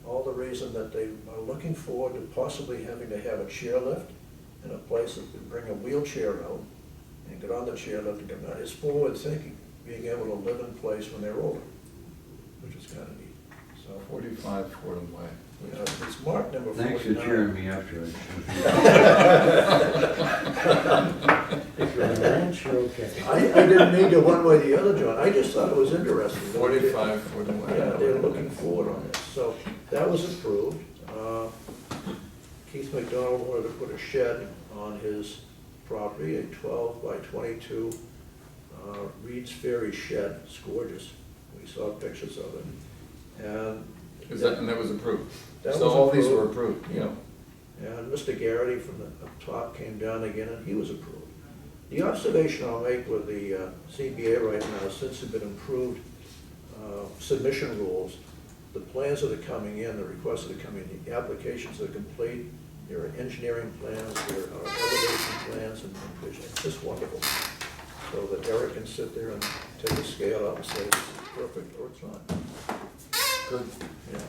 All the reason that they are looking forward to possibly having to have a chairlift and a place that could bring a wheelchair out and get on the chairlift and come down. It's forward thinking, being able to live in place when they're older, which is kind of neat. So, 45 Fordham Way. it's marked number 49. Thanks for cheering me up, George. If you're a ranch, you're okay. I didn't mean to one way or the other, John. I just thought it was interesting. 45 Fordham Way. Yeah, they're looking forward on this. So that was approved. Keith McDonald wanted to put a shed on his property, a 12 by 22 Reed's Ferry shed. It's gorgeous. We saw pictures of it. And And that was approved? That So was all these approved. were approved, yeah. And Mr. Garrity from the up top came down again, and he was approved. The observation I'll make with the CBA right now, since they've been improved submission rules, the plans that are coming in, the requests that are coming in, the applications are complete, there are engineering plans, there are elevation plans, and it's just wonderful. So that Eric can sit there and take a scale out and say it's perfect or it's not. Good. Yeah.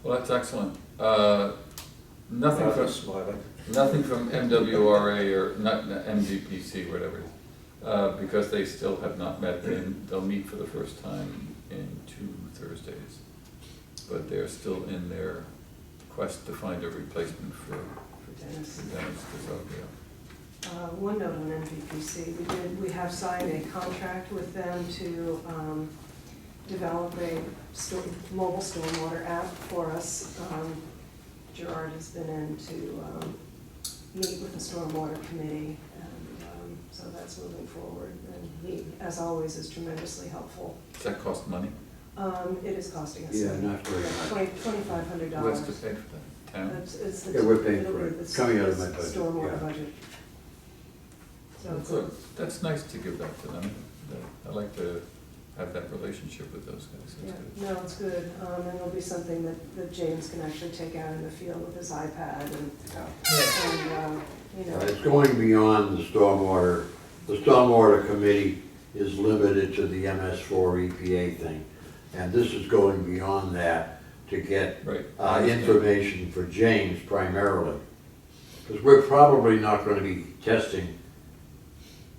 Well, that's excellent. Nothing from, Just smiling. nothing from MWRA or not MVPC, whatever it is, because they still have not met. They'll meet for the first time in 2 Thursdays. But they're still in their quest to find a replacement for Dennis. Dennis DeZoglio. One note on MVPC, we have signed a contract with them to develop a mobile stormwater app for us. Gerard has been in to meet with the stormwater committee, and so that's moving forward. And he, as always, is tremendously helpful. Does that cost money? It is costing us. Yeah, not very much. $2,500. Who has to pay for that? Town? It's the. Yeah, we're paying it'll for be it. the Coming out of my budget, Stormwater yeah. budget. So it's Good. That's nice to give that to them. I like to have that relationship with those guys. yeah, That's good. no, it's good. And it'll be something that James can actually take out in the field with his iPad and, you know. It's going beyond the stormwater. The stormwater committee is limited to the MS4 EPA thing. And this is going beyond that to get Right. information for James primarily. Because we're probably not going to be testing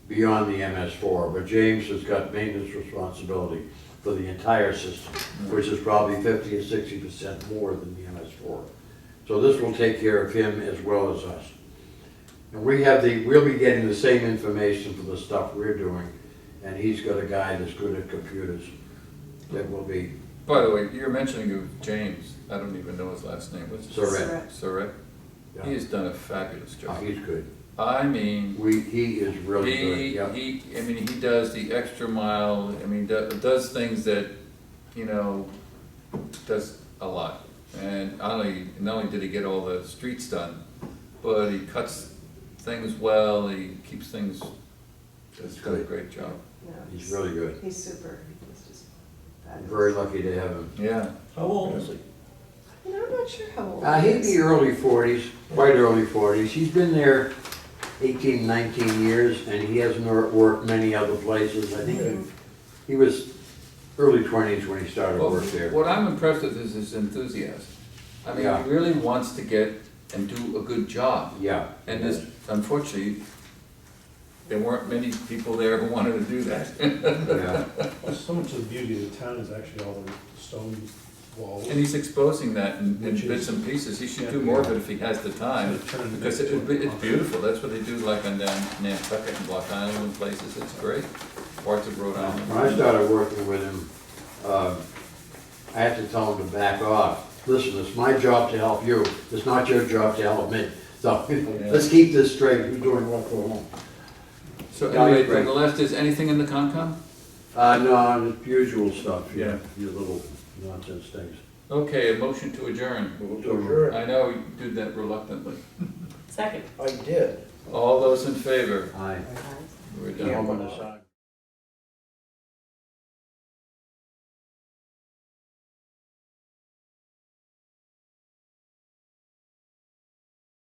beyond the MS4, but James has got maintenance responsibility for the entire system, which is probably 50 or 60% more than the MS4. So this will take care of him as well as us. And we'll be getting the same information for the stuff we're doing, and he's got a guy that's good at computers that will be. By the way, you're mentioning of James. I don't even know his last name. What's his Surratt. Surratt. Yeah. He has done a fabulous Oh, job. he's good. I mean, He is really good, yeah. he does the extra mile. I mean, does things that, you know, does a lot. And not only did he get all the streets done, but he cuts things well. He keeps things. He's done a great job. No, He's really good. He's super. He's just I'm fabulous. very lucky to have him. Yeah. How old is he? You know, I'm not sure how old he He'd is. be early 40s, quite early 40s. He's been there 18, 19 years, and he hasn't worked many other places. I think he was early 20s when he started Well, work there. what I'm impressed with is his enthusiasm. I mean, Yeah. he really wants to get and do a good job. Yeah. And this, unfortunately, there weren't many people there who wanted to do that. Yeah. So much of the beauty of the town is actually all the stone walls. And he's exposing that in Which is- bits and pieces. He should do more of it if he has the time. Sort of turn Because into it's a- beautiful. That's what they do like on down Nantucket and Block Island and places. It's great. Parts of Rhode Island. When I started working with him, I had to tell him to back off. Listen, it's my job to help you. It's not your job to help me. So, let's keep this straight. You're doing what go home. So Yeah, anyway, great. to the left is anything in the Concom? No, the usual stuff, Yeah. your little nonsense things. Okay, a motion to adjourn. To adjourn. I know you do that reluctantly. Second. I did. All those in favor? Aye. We're Yeah. done. I'm gonna sign.